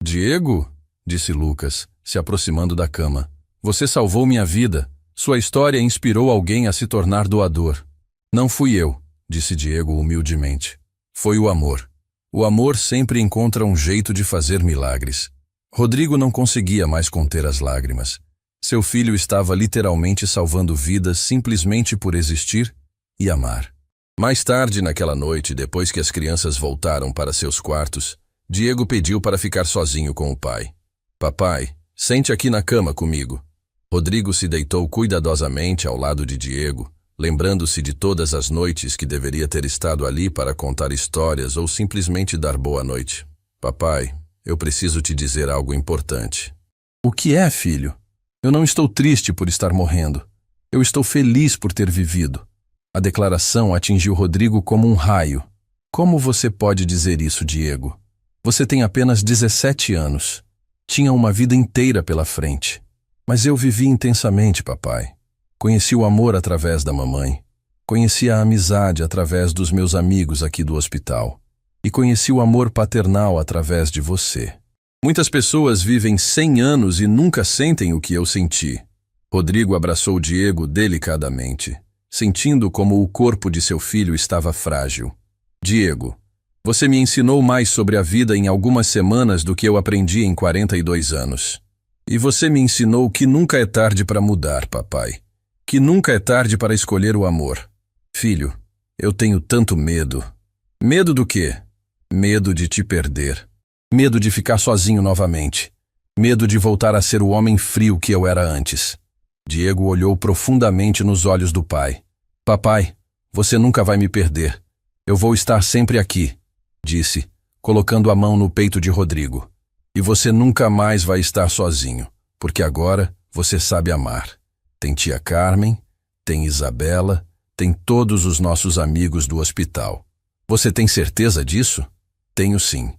Diego, disse Lucas, se aproximando da cama, você salvou minha vida. Sua história inspirou alguém a se tornar doador. Não fui eu, disse Diego humildemente. Foi o amor. O amor sempre encontra um jeito de fazer milagres. Rodrigo não conseguia mais conter as lágrimas. Seu filho estava literalmente salvando vidas simplesmente por existir e amar. Mais tarde naquela noite, depois que as crianças voltaram para seus quartos, Diego pediu para ficar sozinho com o pai. Papai, sente aqui na cama comigo. Rodrigo se deitou cuidadosamente ao lado de Diego, lembrando-se de todas as noites que deveria ter estado ali para contar histórias ou simplesmente dar boa noite. Papai, eu preciso te dizer algo importante. O que é, filho? Eu não estou triste por estar morrendo. Eu estou feliz por ter vivido. A declaração atingiu Rodrigo como um raio. Como você pode dizer isso, Diego? Você tem apenas 17 anos. Tinha uma vida inteira pela frente. Mas eu vivi intensamente, papai. Conheci o amor através da mamãe. Conheci a amizade através dos meus amigos aqui do hospital. E conheci o amor paternal através de você. Muitas pessoas vivem 100 anos e nunca sentem o que eu senti. Rodrigo abraçou Diego delicadamente, sentindo como o corpo de seu filho estava frágil. Diego, você me ensinou mais sobre a vida em algumas semanas do que eu aprendi em 42 anos. E você me ensinou que nunca é tarde para mudar, papai. Que nunca é tarde para escolher o amor. Filho, eu tenho tanto medo. Medo do quê? Medo de te perder. Medo de ficar sozinho novamente. Medo de voltar a ser o homem frio que eu era antes. Diego olhou profundamente nos olhos do pai. Papai, você nunca vai me perder. Eu vou estar sempre aqui, disse, colocando a mão no peito de Rodrigo. E você nunca mais vai estar sozinho, porque agora você sabe amar. Tem tia Carmen, tem Isabela, tem todos os nossos amigos do hospital. Você tem certeza disso? Tenho sim.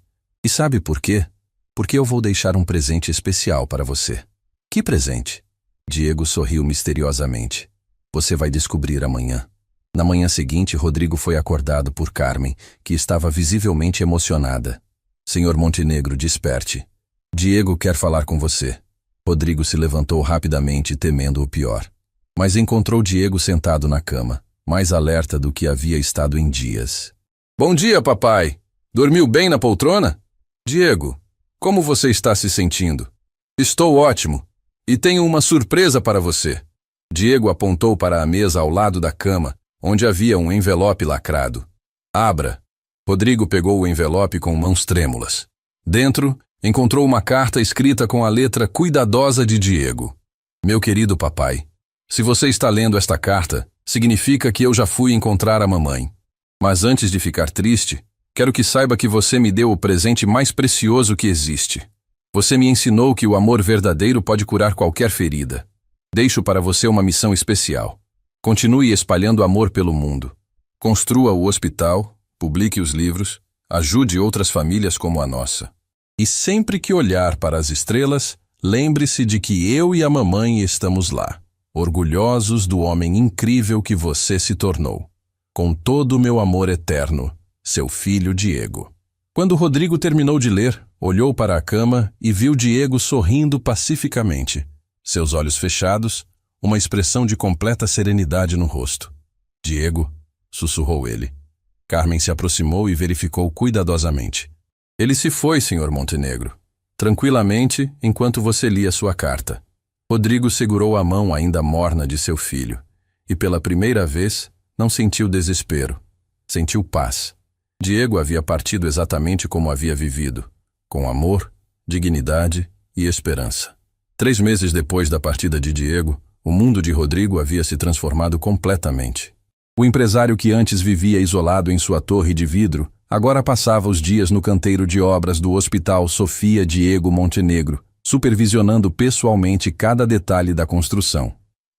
E sabe por quê? Porque eu vou deixar um presente especial para você. Que presente? Diego sorriu misteriosamente. Você vai descobrir amanhã. Na manhã seguinte, Rodrigo foi acordado por Carmen, que estava visivelmente emocionada. Senhor Montenegro, desperte. Diego quer falar com você. Rodrigo se levantou rapidamente, temendo o pior. Mas encontrou Diego sentado na cama, mais alerta do que havia estado em dias. Bom dia, papai. Dormiu bem na poltrona? Diego, como você está se sentindo? Estou ótimo. E tenho uma surpresa para você. Diego apontou para a mesa ao lado da cama, onde havia um envelope lacrado. Abra. Rodrigo pegou o envelope com mãos trêmulas. Dentro, encontrou uma carta escrita com a letra cuidadosa de Diego. Meu querido papai, se você está lendo esta carta, significa que eu já fui encontrar a mamãe. Mas antes de ficar triste, quero que saiba que você me deu o presente mais precioso que existe. Você me ensinou que o amor verdadeiro pode curar qualquer ferida. Deixo para você uma missão especial. Continue espalhando amor pelo mundo. Construa o hospital, publique os livros, ajude outras famílias como a nossa. E sempre que olhar para as estrelas, lembre-se de que eu e a mamãe estamos lá, orgulhosos do homem incrível que você se tornou. Com todo o meu amor eterno, seu filho Diego. Quando Rodrigo terminou de ler, olhou para a cama e viu Diego sorrindo pacificamente. Seus olhos fechados, uma expressão de completa serenidade no rosto. Diego, sussurrou ele. Carmen se aproximou e verificou cuidadosamente. Ele se foi, Sr. Montenegro. Tranquilamente, enquanto você lia sua carta. Rodrigo segurou a mão ainda morna de seu filho. E pela primeira vez, não sentiu desespero. Sentiu paz. Diego havia partido exatamente como havia vivido. Com amor, dignidade e esperança. 3 meses depois da partida de Diego, o mundo de Rodrigo havia se transformado completamente. O empresário que antes vivia isolado em sua torre de vidro, agora passava os dias no canteiro de obras do Hospital Sofia Diego Montenegro, supervisionando pessoalmente cada detalhe da construção.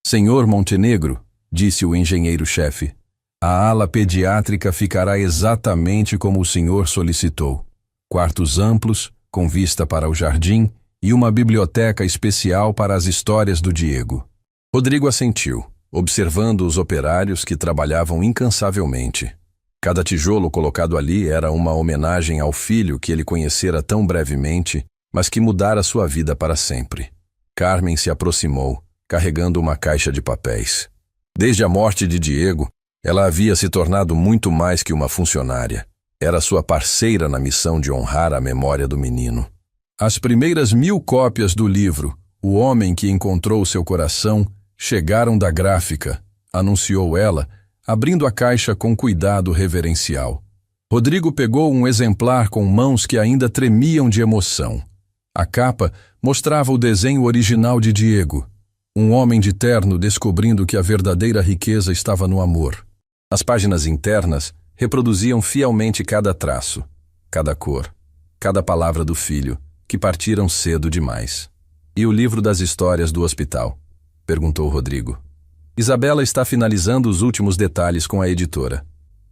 Senhor Montenegro, disse o engenheiro-chefe, a ala pediátrica ficará exatamente como o senhor solicitou. Quartos amplos, com vista para o jardim, e uma biblioteca especial para as histórias do Diego. Rodrigo assentiu. observando os operários que trabalhavam incansavelmente. Cada tijolo colocado ali era uma homenagem ao filho que ele conhecera tão brevemente, mas que mudara sua vida para sempre. Carmen se aproximou, carregando uma caixa de papéis. Desde a morte de Diego, ela havia se tornado muito mais que uma funcionária. Era sua parceira na missão de honrar a memória do menino. As primeiras 1000 cópias do livro O Homem que Encontrou Seu Coração chegaram da gráfica, anunciou ela, abrindo a caixa com cuidado reverencial. Rodrigo pegou um exemplar com mãos que ainda tremiam de emoção. A capa mostrava o desenho original de Diego, um homem de terno descobrindo que a verdadeira riqueza estava no amor. As páginas internas reproduziam fielmente cada traço, cada cor, cada palavra do filho, que partiram cedo demais. E o livro das histórias do hospital? Perguntou Rodrigo. Isabela está finalizando os últimos detalhes com a editora.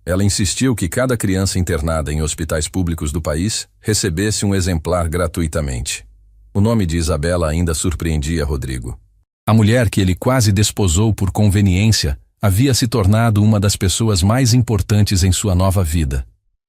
Ela insistiu que cada criança internada em hospitais públicos do país recebesse um exemplar gratuitamente. O nome de Isabela ainda surpreendia Rodrigo. A mulher que ele quase desposou por conveniência havia se tornado uma das pessoas mais importantes em sua nova vida.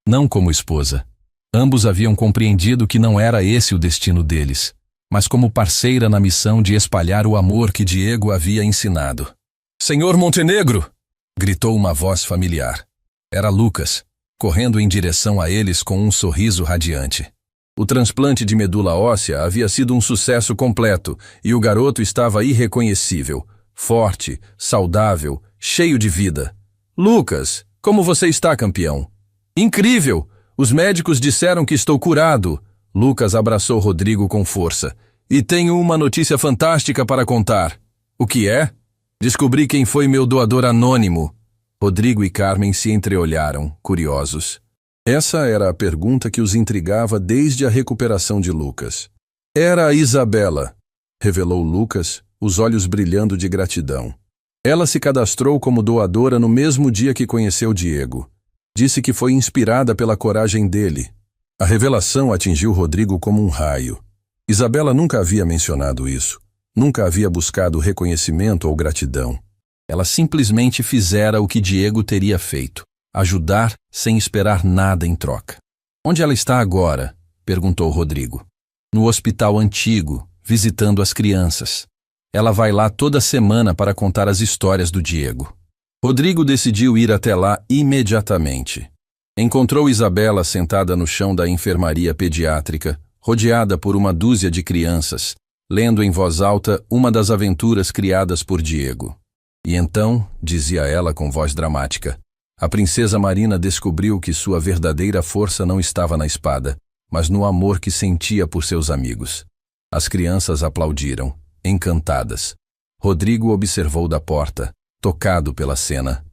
Não como esposa. Ambos haviam compreendido que não era esse o destino deles, mas como parceira na missão de espalhar o amor que Diego havia ensinado. "Senhor Montenegro!" gritou uma voz familiar. Era Lucas, correndo em direção a eles com um sorriso radiante. O transplante de medula óssea havia sido um sucesso completo e o garoto estava irreconhecível, forte, saudável, cheio de vida. "Lucas, como você está, campeão?" "Incrível! Os médicos disseram que estou curado." Lucas abraçou Rodrigo com força. "E tenho uma notícia fantástica para contar." "O que é?" "Descobri quem foi meu doador anônimo." Rodrigo e Carmen se entreolharam, curiosos. Essa era a pergunta que os intrigava desde a recuperação de Lucas. "Era a Isabela", revelou Lucas, os olhos brilhando de gratidão. Ela se cadastrou como doadora no mesmo dia que conheceu Diego. Disse que foi inspirada pela coragem dele. A revelação atingiu Rodrigo como um raio. Isabela nunca havia mencionado isso. Nunca havia buscado reconhecimento ou gratidão. Ela simplesmente fizera o que Diego teria feito. Ajudar sem esperar nada em troca. "Onde ela está agora?" perguntou Rodrigo. "No hospital antigo, visitando as crianças. Ela vai lá toda semana para contar as histórias do Diego." Rodrigo decidiu ir até lá imediatamente. Encontrou Isabela sentada no chão da enfermaria pediátrica, rodeada por uma dúzia de crianças, lendo em voz alta uma das aventuras criadas por Diego. "E então", dizia ela com voz dramática, "a princesa Marina descobriu que sua verdadeira força não estava na espada, mas no amor que sentia por seus amigos." As crianças aplaudiram, encantadas. Rodrigo observou da porta, tocado pela cena.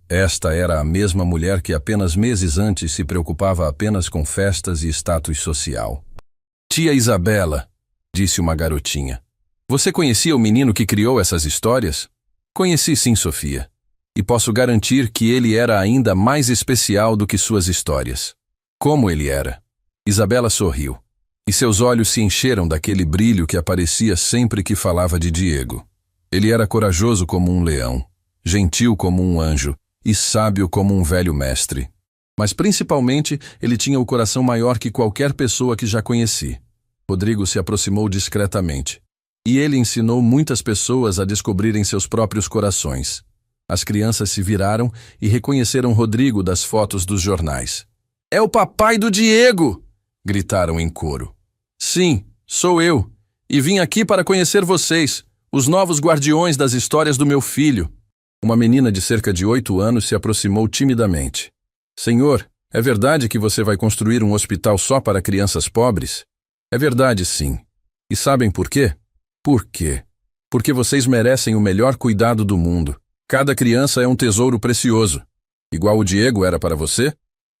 Esta era a mesma mulher que apenas meses antes se preocupava apenas com festas e status social. "Tia Isabela", disse uma garotinha, "você conhecia o menino que criou essas histórias?" "Conheci sim, Sofia. E posso garantir que ele era ainda mais especial do que suas histórias." "Como ele era?" Isabela sorriu, e seus olhos se encheram daquele brilho que aparecia sempre que falava de Diego. Ele era corajoso como um leão, gentil como um anjo e sábio como um velho mestre. Mas principalmente ele tinha o coração maior que qualquer pessoa que já conheci. Rodrigo se aproximou discretamente. E ele ensinou muitas pessoas a descobrirem seus próprios corações. As crianças se viraram e reconheceram Rodrigo das fotos dos jornais. "É o papai do Diego!" gritaram em coro. "Sim, sou eu. E vim aqui para conhecer vocês, os novos guardiões das histórias do meu filho." Uma menina de cerca de 8 anos se aproximou timidamente. "Senhor, é verdade que você vai construir um hospital só para crianças pobres?" "É verdade, sim. E sabem por quê?" "Por quê?" "Porque vocês merecem o melhor cuidado do mundo. Cada criança é um tesouro precioso." "Igual o Diego era para você?"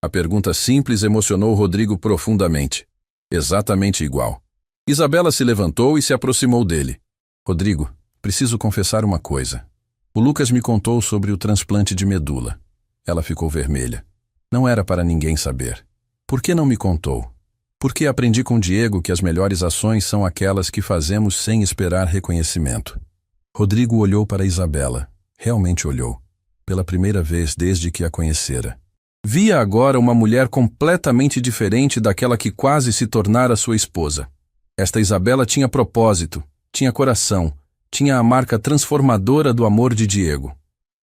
A pergunta simples emocionou Rodrigo profundamente. "Exatamente igual." Isabela se levantou e se aproximou dele. "Rodrigo, preciso confessar uma coisa. O Lucas me contou sobre o transplante de medula." Ela ficou vermelha. Não era para ninguém saber. "Por que não me contou?" "Porque aprendi com Diego que as melhores ações são aquelas que fazemos sem esperar reconhecimento." Rodrigo olhou para Isabela, Realmente olhou, pela primeira vez desde que a conhecera. Via agora uma mulher completamente diferente daquela que quase se tornara sua esposa. Esta Isabela tinha propósito, tinha coração, tinha a marca transformadora do amor de Diego.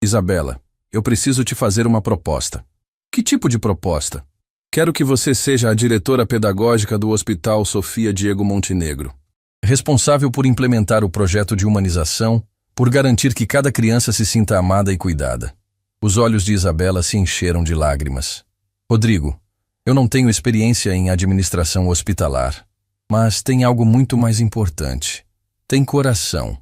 Isabela, eu preciso te fazer uma proposta. Que tipo de proposta? Quero que você seja a diretora pedagógica do Hospital Sofia Diego Montenegro, responsável por implementar o projeto de humanização, por garantir que cada criança se sinta amada e cuidada. Os olhos de Isabela se encheram de lágrimas. Rodrigo, eu não tenho experiência em administração hospitalar, mas tem algo muito mais importante. Tem coração.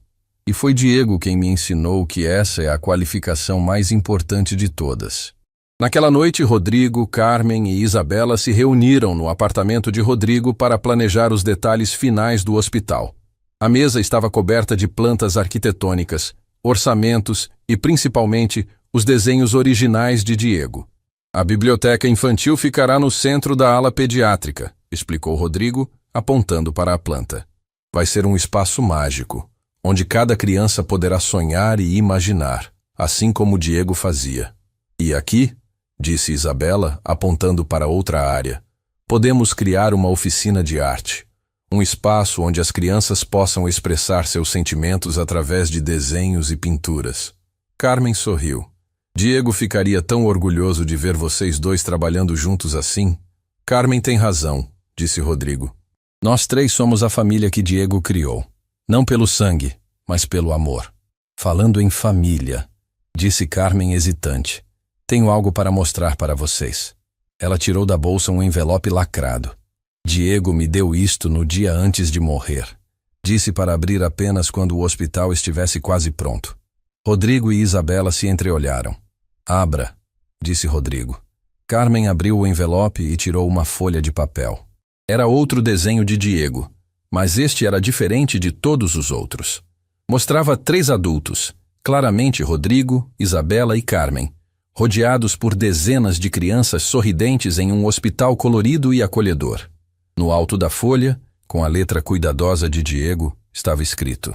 E foi Diego quem me ensinou que essa é a qualificação mais importante de todas. Naquela noite, Rodrigo, Carmen e Isabela se reuniram no apartamento de Rodrigo para planejar os detalhes finais do hospital. A mesa estava coberta de plantas arquitetônicas, orçamentos e, principalmente, os desenhos originais de Diego. A biblioteca infantil ficará no centro da ala pediátrica, explicou Rodrigo, apontando para a planta. Vai ser um espaço mágico, onde cada criança poderá sonhar e imaginar, assim como Diego fazia. E aqui, disse Isabela, apontando para outra área, podemos criar uma oficina de arte, um espaço onde as crianças possam expressar seus sentimentos através de desenhos e pinturas. Carmen sorriu. Diego ficaria tão orgulhoso de ver vocês dois trabalhando juntos assim. Carmen tem razão, disse Rodrigo. Nós três somos a família que Diego criou. Não pelo sangue, mas pelo amor. Falando em família, disse Carmen hesitante. Tenho algo para mostrar para vocês. Ela tirou da bolsa um envelope lacrado. Diego me deu isto no dia antes de morrer. Disse para abrir apenas quando o hospital estivesse quase pronto. Rodrigo e Isabela se entreolharam. Abra, disse Rodrigo. Carmen abriu o envelope e tirou uma folha de papel. Era outro desenho de Diego, mas este era diferente de todos os outros. Mostrava 3 adultos, claramente Rodrigo, Isabela e Carmen, rodeados por dezenas de crianças sorridentes em um hospital colorido e acolhedor. No alto da folha, com a letra cuidadosa de Diego, estava escrito: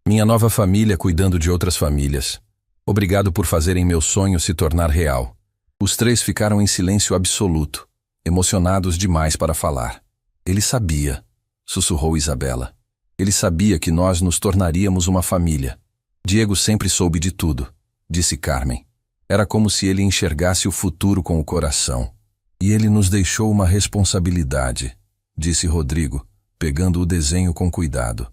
Minha nova família cuidando de outras famílias. Obrigado por fazerem meu sonho se tornar real. Os 3 ficaram em silêncio absoluto, emocionados demais para falar. Ele sabia, sussurrou Isabela. Ele sabia que nós nos tornaríamos uma família. Diego sempre soube de tudo, disse Carmen. Era como se ele enxergasse o futuro com o coração. E ele nos deixou uma responsabilidade, disse Rodrigo, pegando o desenho com cuidado.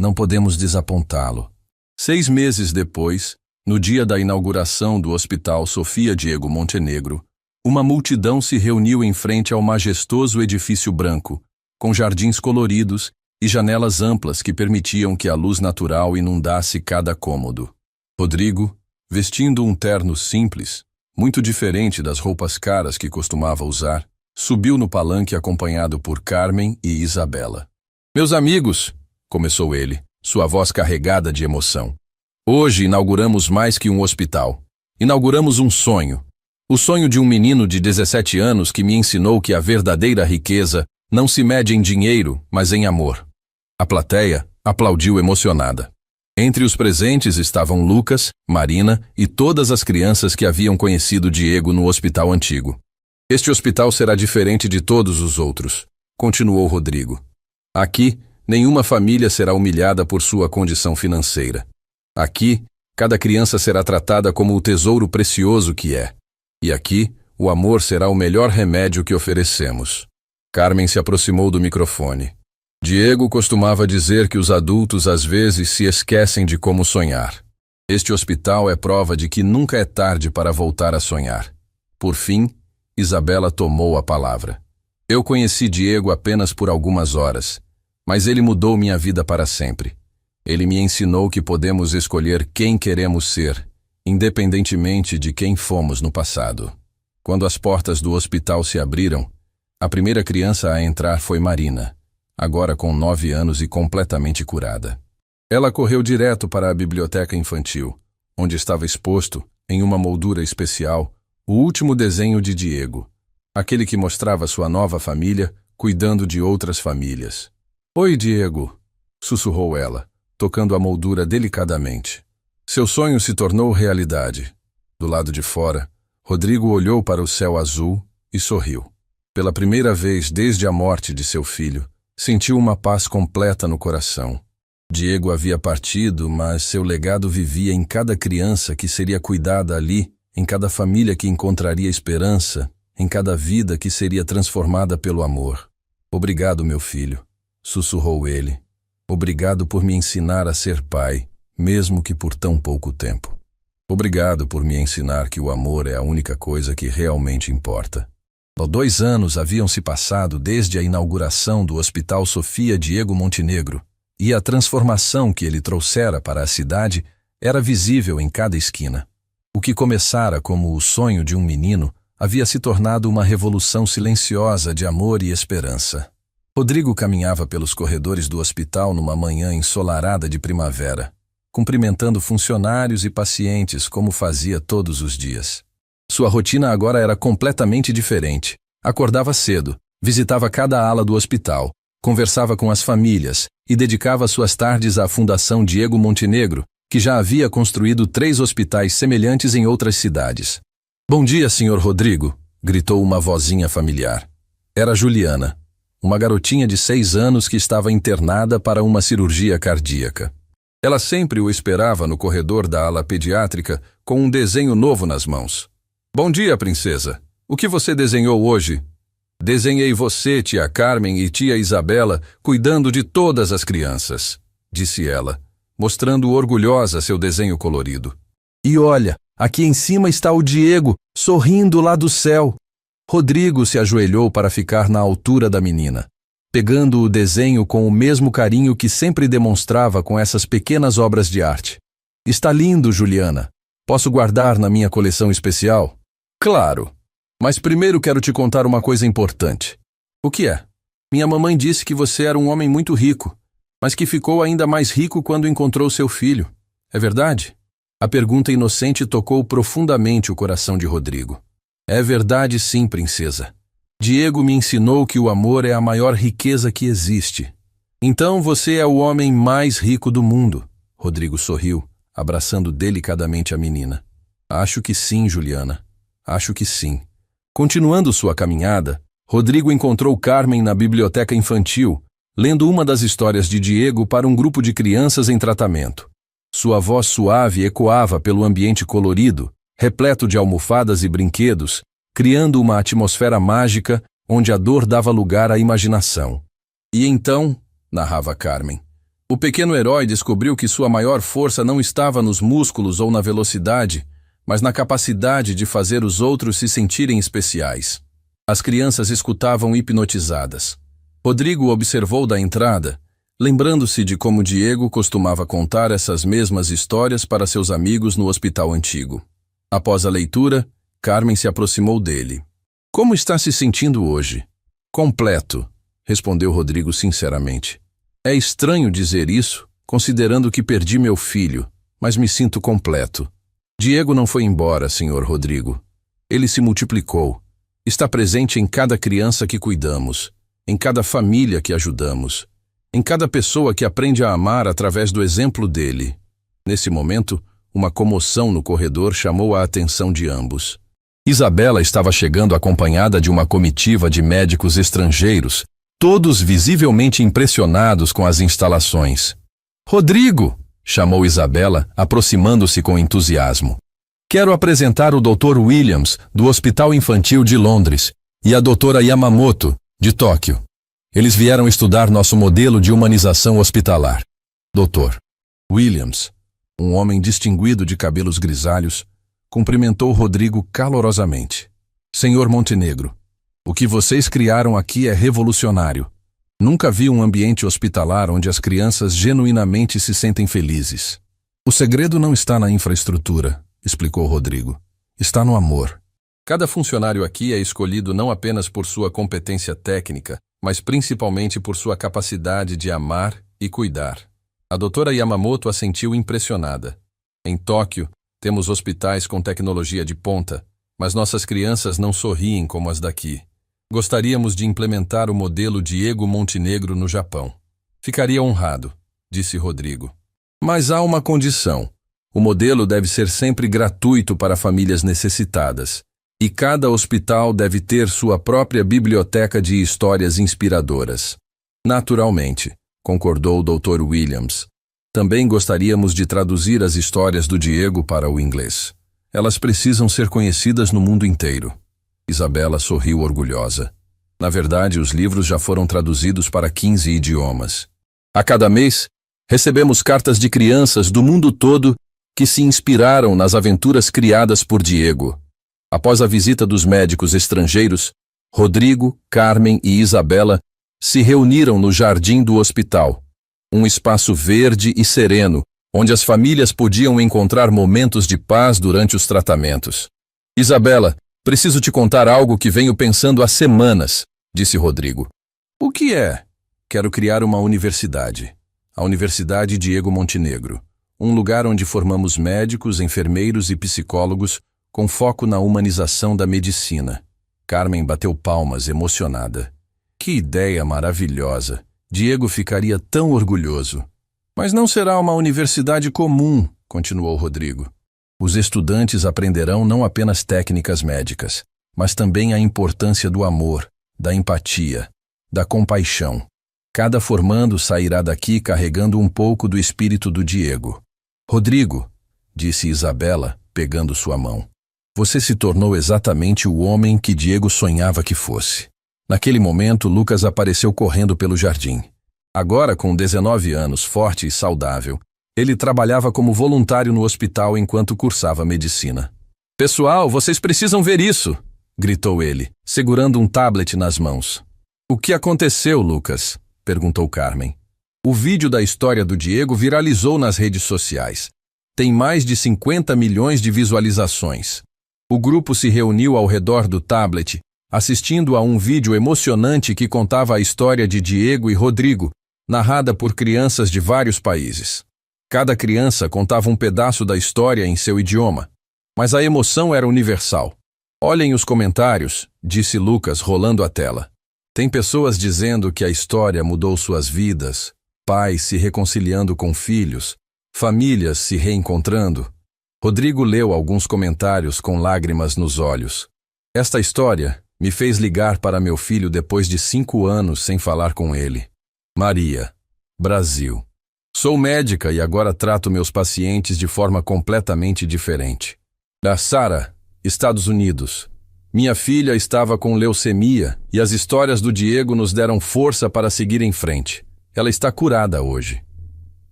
Não podemos desapontá-lo. 6 meses depois, no dia da inauguração do Hospital Sofia Diego Montenegro, uma multidão se reuniu em frente ao majestoso edifício branco, com jardins coloridos e janelas amplas que permitiam que a luz natural inundasse cada cômodo. Rodrigo, vestindo um terno simples, muito diferente das roupas caras que costumava usar, subiu no palanque acompanhado por Carmen e Isabela. Meus amigos, começou ele, sua voz carregada de emoção. Hoje inauguramos mais que um hospital. Inauguramos um sonho. O sonho de um menino de 17 anos que me ensinou que a verdadeira riqueza não se mede em dinheiro, mas em amor. A plateia aplaudiu emocionada. Entre os presentes estavam Lucas, Marina e todas as crianças que haviam conhecido Diego no hospital antigo. Este hospital será diferente de todos os outros, continuou Rodrigo. Aqui, nenhuma família será humilhada por sua condição financeira. Aqui, cada criança será tratada como o tesouro precioso que é. E aqui, o amor será o melhor remédio que oferecemos. Carmen se aproximou do microfone. Diego costumava dizer que os adultos às vezes se esquecem de como sonhar. Este hospital é prova de que nunca é tarde para voltar a sonhar. Por fim, Isabela tomou a palavra. Eu conheci Diego apenas por algumas horas, mas ele mudou minha vida para sempre. Ele me ensinou que podemos escolher quem queremos ser, independentemente de quem fomos no passado. Quando as portas do hospital se abriram, a primeira criança a entrar foi Marina, agora com 9 anos e completamente curada. Ela correu direto para a biblioteca infantil, onde estava exposto, em uma moldura especial, o último desenho de Diego, aquele que mostrava sua nova família cuidando de outras famílias. Oi, Diego, sussurrou ela, tocando a moldura delicadamente. Seu sonho se tornou realidade. Do lado de fora, Rodrigo olhou para o céu azul e sorriu. Pela primeira vez desde a morte de seu filho, sentiu uma paz completa no coração. Diego havia partido, mas seu legado vivia em cada criança que seria cuidada ali, em cada família que encontraria esperança, em cada vida que seria transformada pelo amor. Obrigado, meu filho, sussurrou ele. Obrigado por me ensinar a ser pai, mesmo que por tão pouco tempo. Obrigado por me ensinar que o amor é a única coisa que realmente importa. 2 anos haviam se passado desde a inauguração do Hospital Sofia Diego Montenegro, e a transformação que ele trouxera para a cidade era visível em cada esquina. O que começara como o sonho de um menino havia se tornado uma revolução silenciosa de amor e esperança. Rodrigo caminhava pelos corredores do hospital numa manhã ensolarada de primavera, cumprimentando funcionários e pacientes como fazia todos os dias. Sua rotina agora era completamente diferente. Acordava cedo, visitava cada ala do hospital, conversava com as famílias e dedicava suas tardes à Fundação Diego Montenegro, que já havia construído 3 hospitais semelhantes em outras cidades. "Bom dia, Sr. Rodrigo", gritou uma vozinha familiar. Era Juliana, uma garotinha de 6 anos que estava internada para uma cirurgia cardíaca. Ela sempre o esperava no corredor da ala pediátrica com um desenho novo nas mãos. "Bom dia, princesa. O que você desenhou hoje?" "Desenhei você, tia Carmen e tia Isabela, cuidando de todas as crianças", disse ela, mostrando orgulhosa seu desenho colorido. "E olha, aqui em cima está o Diego, sorrindo lá do céu." Rodrigo se ajoelhou para ficar na altura da menina, pegando o desenho com o mesmo carinho que sempre demonstrava com essas pequenas obras de arte. "Está lindo, Juliana. Posso guardar na minha coleção especial?" "Claro. Mas primeiro quero te contar uma coisa importante." "O que é?" "Minha mamãe disse que você era um homem muito rico, mas que ficou ainda mais rico quando encontrou seu filho. É verdade?" A pergunta inocente tocou profundamente o coração de Rodrigo. "É verdade sim, princesa. Diego me ensinou que o amor é a maior riqueza que existe." "Então você é o homem mais rico do mundo." Rodrigo sorriu, abraçando delicadamente a menina. "Acho que sim, Juliana. Acho que sim." Continuando sua caminhada, Rodrigo encontrou Carmen na biblioteca infantil, lendo uma das histórias de Diego para um grupo de crianças em tratamento. Sua voz suave ecoava pelo ambiente colorido, repleto de almofadas e brinquedos, criando uma atmosfera mágica onde a dor dava lugar à imaginação. "E então", narrava Carmen, "o pequeno herói descobriu que sua maior força não estava nos músculos ou na velocidade, mas na capacidade de fazer os outros se sentirem especiais." As crianças escutavam hipnotizadas. Rodrigo observou da entrada, lembrando-se de como Diego costumava contar essas mesmas histórias para seus amigos no hospital antigo. Após a leitura, Carmen se aproximou dele. "Como está se sentindo hoje?" "Completo", respondeu Rodrigo sinceramente. "É estranho dizer isso, considerando que perdi meu filho, mas me sinto completo. Diego não foi embora, Sr. Rodrigo. Ele se multiplicou. Está presente em cada criança que cuidamos, em cada família que ajudamos, em cada pessoa que aprende a amar através do exemplo dele." Nesse momento, uma comoção no corredor chamou a atenção de ambos. Isabela estava chegando acompanhada de uma comitiva de médicos estrangeiros, todos visivelmente impressionados com as instalações. "Rodrigo!" chamou Isabela, aproximando-se com entusiasmo. "Quero apresentar o Dr. Williams, do Hospital Infantil de Londres, e a Dra. Yamamoto, de Tóquio. Eles vieram estudar nosso modelo de humanização hospitalar." Dr. Williams, um homem distinguido de cabelos grisalhos, cumprimentou Rodrigo calorosamente. "Senhor Montenegro, o que vocês criaram aqui é revolucionário. Nunca vi um ambiente hospitalar onde as crianças genuinamente se sentem felizes." "O segredo não está na infraestrutura", explicou Rodrigo. "Está no amor. Cada funcionário aqui é escolhido não apenas por sua competência técnica, mas principalmente por sua capacidade de amar e cuidar." A doutora Yamamoto assentiu impressionada. "Em Tóquio, temos hospitais com tecnologia de ponta, mas nossas crianças não sorriem como as daqui. Gostaríamos de implementar o modelo Diego Montenegro no Japão." "Ficaria honrado", disse Rodrigo. "Mas há uma condição. O modelo deve ser sempre gratuito para famílias necessitadas. E cada hospital deve ter sua própria biblioteca de histórias inspiradoras. Naturalmente, concordou o Dr. Williams. Também gostaríamos de traduzir as histórias do Diego para o inglês. Elas precisam ser conhecidas no mundo inteiro. Isabela sorriu orgulhosa. Na verdade, os livros já foram traduzidos para 15 idiomas. A cada mês, recebemos cartas de crianças do mundo todo que se inspiraram nas aventuras criadas por Diego. Após a visita dos médicos estrangeiros, Rodrigo, Carmen e Isabela se reuniram no jardim do hospital, um espaço verde e sereno, onde as famílias podiam encontrar momentos de paz durante os tratamentos. Isabela, preciso te contar algo que venho pensando há semanas, disse Rodrigo. O que é? Quero criar uma universidade. A Universidade Diego Montenegro. Um lugar onde formamos médicos, enfermeiros e psicólogos com foco na humanização da medicina. Carmen bateu palmas, emocionada. Que ideia maravilhosa! Diego ficaria tão orgulhoso. Mas não será uma universidade comum, continuou Rodrigo. Os estudantes aprenderão não apenas técnicas médicas, mas também a importância do amor, da empatia, da compaixão. Cada formando sairá daqui carregando um pouco do espírito do Diego. Rodrigo, disse Isabela, pegando sua mão. Você se tornou exatamente o homem que Diego sonhava que fosse. Naquele momento, Lucas apareceu correndo pelo jardim. Agora, com 19 anos, forte e saudável, ele trabalhava como voluntário no hospital enquanto cursava medicina. Pessoal, vocês precisam ver isso! Gritou ele, segurando um tablet nas mãos. O que aconteceu, Lucas? Perguntou Carmen. O vídeo da história do Diego viralizou nas redes sociais. Tem mais de 50 milhões de visualizações. O grupo se reuniu ao redor do tablet, assistindo a um vídeo emocionante que contava a história de Diego e Rodrigo, narrada por crianças de vários países. Cada criança contava um pedaço da história em seu idioma, mas a emoção era universal. Olhem os comentários, disse Lucas, rolando a tela. Tem pessoas dizendo que a história mudou suas vidas, pais se reconciliando com filhos, famílias se reencontrando. Rodrigo leu alguns comentários com lágrimas nos olhos. Esta história me fez ligar para meu filho depois de 5 anos sem falar com ele. Maria, Brasil. Sou médica e agora trato meus pacientes de forma completamente diferente. Da Sara, Estados Unidos. Minha filha estava com leucemia e as histórias do Diego nos deram força para seguir em frente. Ela está curada hoje.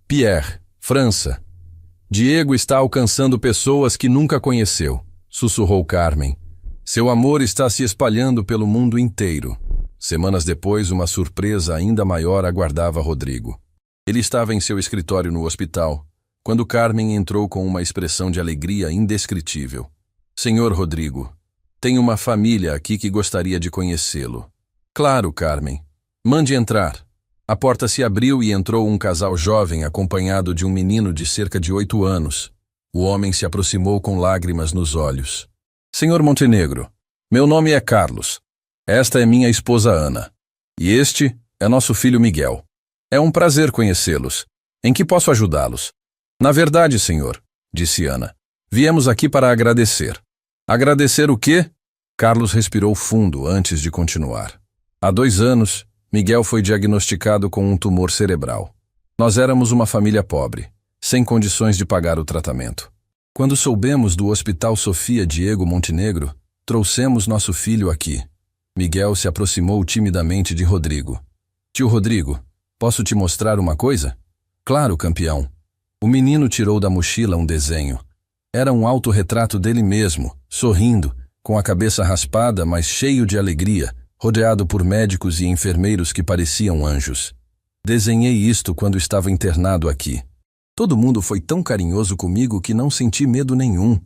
Pierre, França. Diego está alcançando pessoas que nunca conheceu, sussurrou Carmen. Seu amor está se espalhando pelo mundo inteiro. Semanas depois, uma surpresa ainda maior aguardava Rodrigo. Ele estava em seu escritório no hospital, quando Carmen entrou com uma expressão de alegria indescritível. Senhor Rodrigo, tenho uma família aqui que gostaria de conhecê-lo. Claro, Carmen. Mande entrar. A porta se abriu e entrou um casal jovem acompanhado de um menino de cerca de 8 anos. O homem se aproximou com lágrimas nos olhos. Senhor Montenegro, meu nome é Carlos. Esta é minha esposa Ana. E este é nosso filho Miguel. É um prazer conhecê-los. Em que posso ajudá-los? Na verdade, senhor, disse Ana, viemos aqui para agradecer. Agradecer o quê? Carlos respirou fundo antes de continuar. Há 2 anos, Miguel foi diagnosticado com um tumor cerebral. Nós éramos uma família pobre, sem condições de pagar o tratamento. Quando soubemos do Hospital Sofia Diego Montenegro, trouxemos nosso filho aqui. Miguel se aproximou timidamente de Rodrigo. Tio Rodrigo, posso te mostrar uma coisa? Claro, campeão. O menino tirou da mochila um desenho. Era um autorretrato dele mesmo, sorrindo, com a cabeça raspada, mas cheio de alegria, rodeado por médicos e enfermeiros que pareciam anjos. Desenhei isto quando estava internado aqui. Todo mundo foi tão carinhoso comigo que não senti medo nenhum.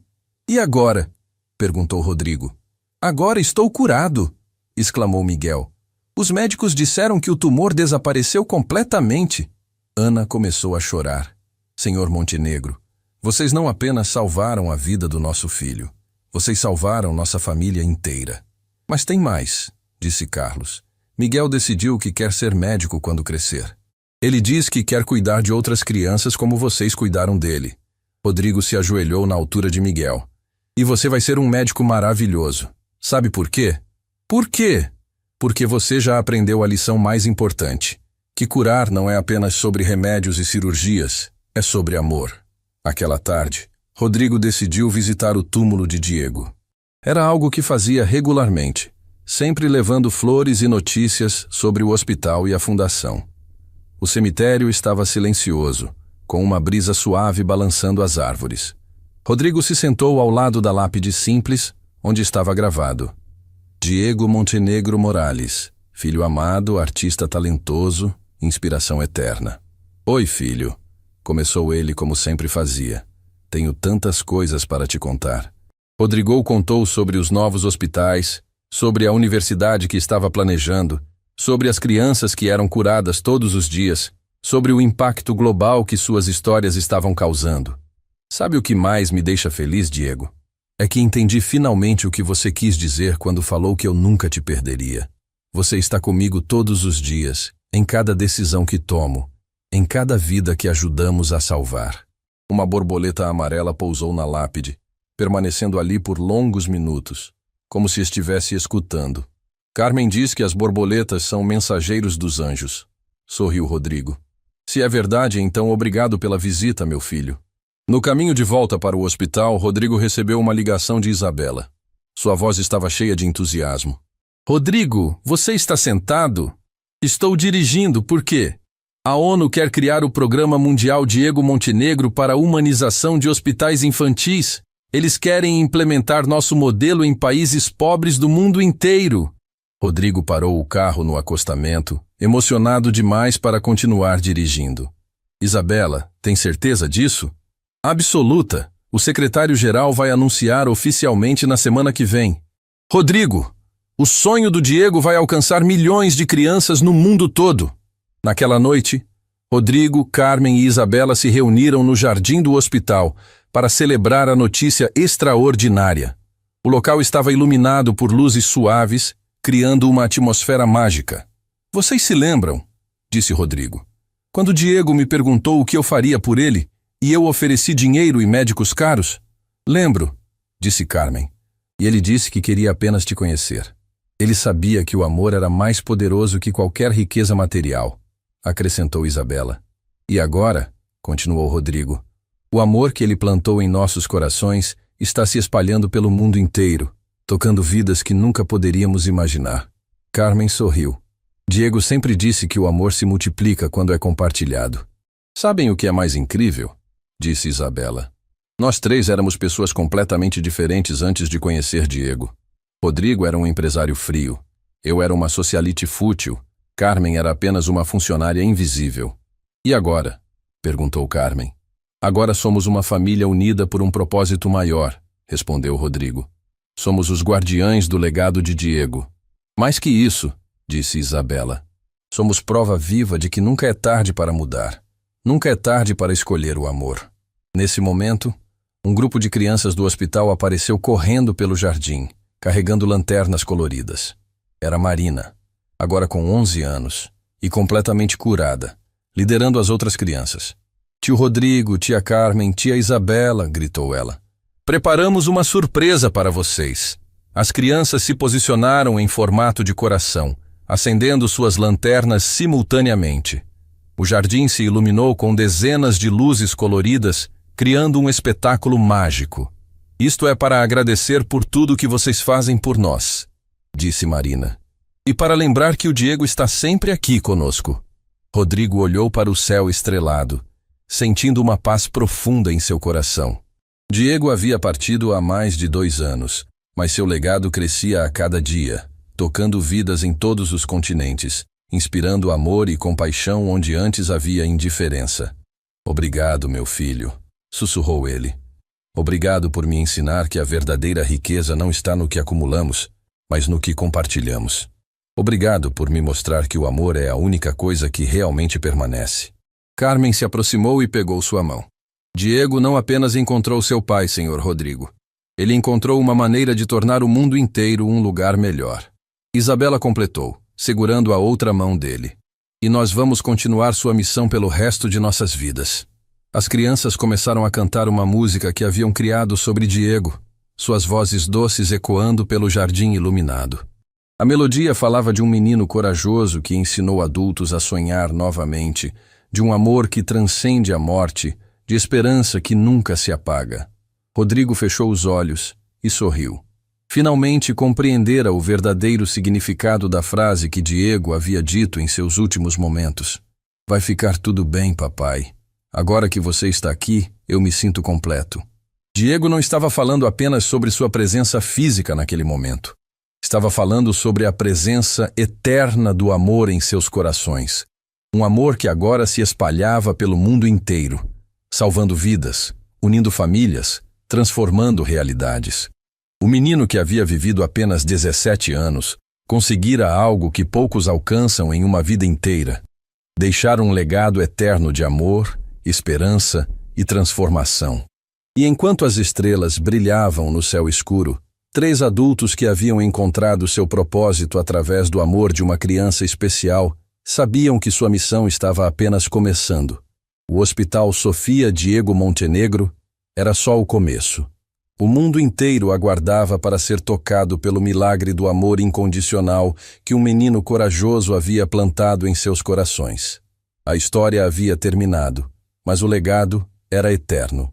E agora? Perguntou Rodrigo. Agora estou curado, exclamou Miguel. Os médicos disseram que o tumor desapareceu completamente. Ana começou a chorar. Senhor Montenegro, vocês não apenas salvaram a vida do nosso filho, vocês salvaram nossa família inteira. Mas tem mais, disse Carlos. Miguel decidiu que quer ser médico quando crescer. Ele diz que quer cuidar de outras crianças como vocês cuidaram dele. Rodrigo se ajoelhou na altura de Miguel. E você vai ser um médico maravilhoso. Sabe por quê? Por quê? Porque você já aprendeu a lição mais importante. Que curar não é apenas sobre remédios e cirurgias, é sobre amor. Aquela tarde, Rodrigo decidiu visitar o túmulo de Diego. Era algo que fazia regularmente, sempre levando flores e notícias sobre o hospital e a fundação. O cemitério estava silencioso, com uma brisa suave balançando as árvores. Rodrigo se sentou ao lado da lápide simples, onde estava gravado: Diego Montenegro Morales, filho amado, artista talentoso, inspiração eterna. Oi, filho, começou ele como sempre fazia. Tenho tantas coisas para te contar. Rodrigo contou sobre os novos hospitais, sobre a universidade que estava planejando, sobre as crianças que eram curadas todos os dias, sobre o impacto global que suas histórias estavam causando. Sabe o que mais me deixa feliz, Diego? É que entendi finalmente o que você quis dizer quando falou que eu nunca te perderia. Você está comigo todos os dias, em cada decisão que tomo, em cada vida que ajudamos a salvar. Uma borboleta amarela pousou na lápide, permanecendo ali por longos minutos, como se estivesse escutando. Carmen diz que as borboletas são mensageiros dos anjos. Sorriu Rodrigo. Se é verdade, então obrigado pela visita, meu filho. No caminho de volta para o hospital, Rodrigo recebeu uma ligação de Isabela. Sua voz estava cheia de entusiasmo. Rodrigo, você está sentado? Estou dirigindo, por quê? A ONU quer criar o Programa Mundial Diego Montenegro para a humanização de hospitais infantis. Eles querem implementar nosso modelo em países pobres do mundo inteiro. Rodrigo parou o carro no acostamento, emocionado demais para continuar dirigindo. Isabela, tem certeza disso? Absoluta. O secretário-geral vai anunciar oficialmente na semana que vem. Rodrigo, o sonho do Diego vai alcançar milhões de crianças no mundo todo. Naquela noite, Rodrigo, Carmen e Isabela se reuniram no jardim do hospital para celebrar a notícia extraordinária. O local estava iluminado por luzes suaves, criando uma atmosfera mágica. Vocês se lembram? Disse Rodrigo. Quando Diego me perguntou o que eu faria por ele, e eu ofereci dinheiro e médicos caros? Lembro, disse Carmen. E ele disse que queria apenas te conhecer. Ele sabia que o amor era mais poderoso que qualquer riqueza material, acrescentou Isabela. E agora, continuou Rodrigo, o amor que ele plantou em nossos corações está se espalhando pelo mundo inteiro, tocando vidas que nunca poderíamos imaginar. Carmen sorriu. Diego sempre disse que o amor se multiplica quando é compartilhado. Sabem o que é mais incrível? Disse Isabela. Nós três éramos pessoas completamente diferentes antes de conhecer Diego. Rodrigo era um empresário frio. Eu era uma socialite fútil. Carmen era apenas uma funcionária invisível. E agora? Perguntou Carmen. Agora somos uma família unida por um propósito maior, respondeu Rodrigo. Somos os guardiães do legado de Diego. Mais que isso, disse Isabela. Somos prova viva de que nunca é tarde para mudar. Nunca é tarde para escolher o amor. Nesse momento, um grupo de crianças do hospital apareceu correndo pelo jardim, carregando lanternas coloridas. Era Marina, agora com 11 anos, e completamente curada, liderando as outras crianças. Tio Rodrigo, tia Carmen, tia Isabela, gritou ela. Preparamos uma surpresa para vocês. As crianças se posicionaram em formato de coração, acendendo suas lanternas simultaneamente. O jardim se iluminou com dezenas de luzes coloridas, criando um espetáculo mágico. Isto é para agradecer por tudo que vocês fazem por nós, disse Marina. E para lembrar que o Diego está sempre aqui conosco. Rodrigo olhou para o céu estrelado, sentindo uma paz profunda em seu coração. Diego havia partido há mais de 2 anos, mas seu legado crescia a cada dia, tocando vidas em todos os continentes, inspirando amor e compaixão onde antes havia indiferença. Obrigado, meu filho, sussurrou ele. Obrigado por me ensinar que a verdadeira riqueza não está no que acumulamos, mas no que compartilhamos. Obrigado por me mostrar que o amor é a única coisa que realmente permanece. Carmen se aproximou e pegou sua mão. Diego não apenas encontrou seu pai, senhor Rodrigo. Ele encontrou uma maneira de tornar o mundo inteiro um lugar melhor. Isabela completou, segurando a outra mão dele. E nós vamos continuar sua missão pelo resto de nossas vidas. As crianças começaram a cantar uma música que haviam criado sobre Diego, suas vozes doces ecoando pelo jardim iluminado. A melodia falava de um menino corajoso que ensinou adultos a sonhar novamente, de um amor que transcende a morte, de esperança que nunca se apaga. Rodrigo fechou os olhos e sorriu. Finalmente compreendera o verdadeiro significado da frase que Diego havia dito em seus últimos momentos. Vai ficar tudo bem, papai. Agora que você está aqui, eu me sinto completo. Diego não estava falando apenas sobre sua presença física naquele momento. Estava falando sobre a presença eterna do amor em seus corações. Um amor que agora se espalhava pelo mundo inteiro, salvando vidas, unindo famílias, transformando realidades. O menino que havia vivido apenas 17 anos conseguira algo que poucos alcançam em uma vida inteira: deixar um legado eterno de amor, esperança e transformação. E enquanto as estrelas brilhavam no céu escuro, 3 adultos que haviam encontrado seu propósito através do amor de uma criança especial sabiam que sua missão estava apenas começando. O Hospital Sofia Diego Montenegro era só o começo. O mundo inteiro aguardava para ser tocado pelo milagre do amor incondicional que um menino corajoso havia plantado em seus corações. A história havia terminado, mas o legado era eterno.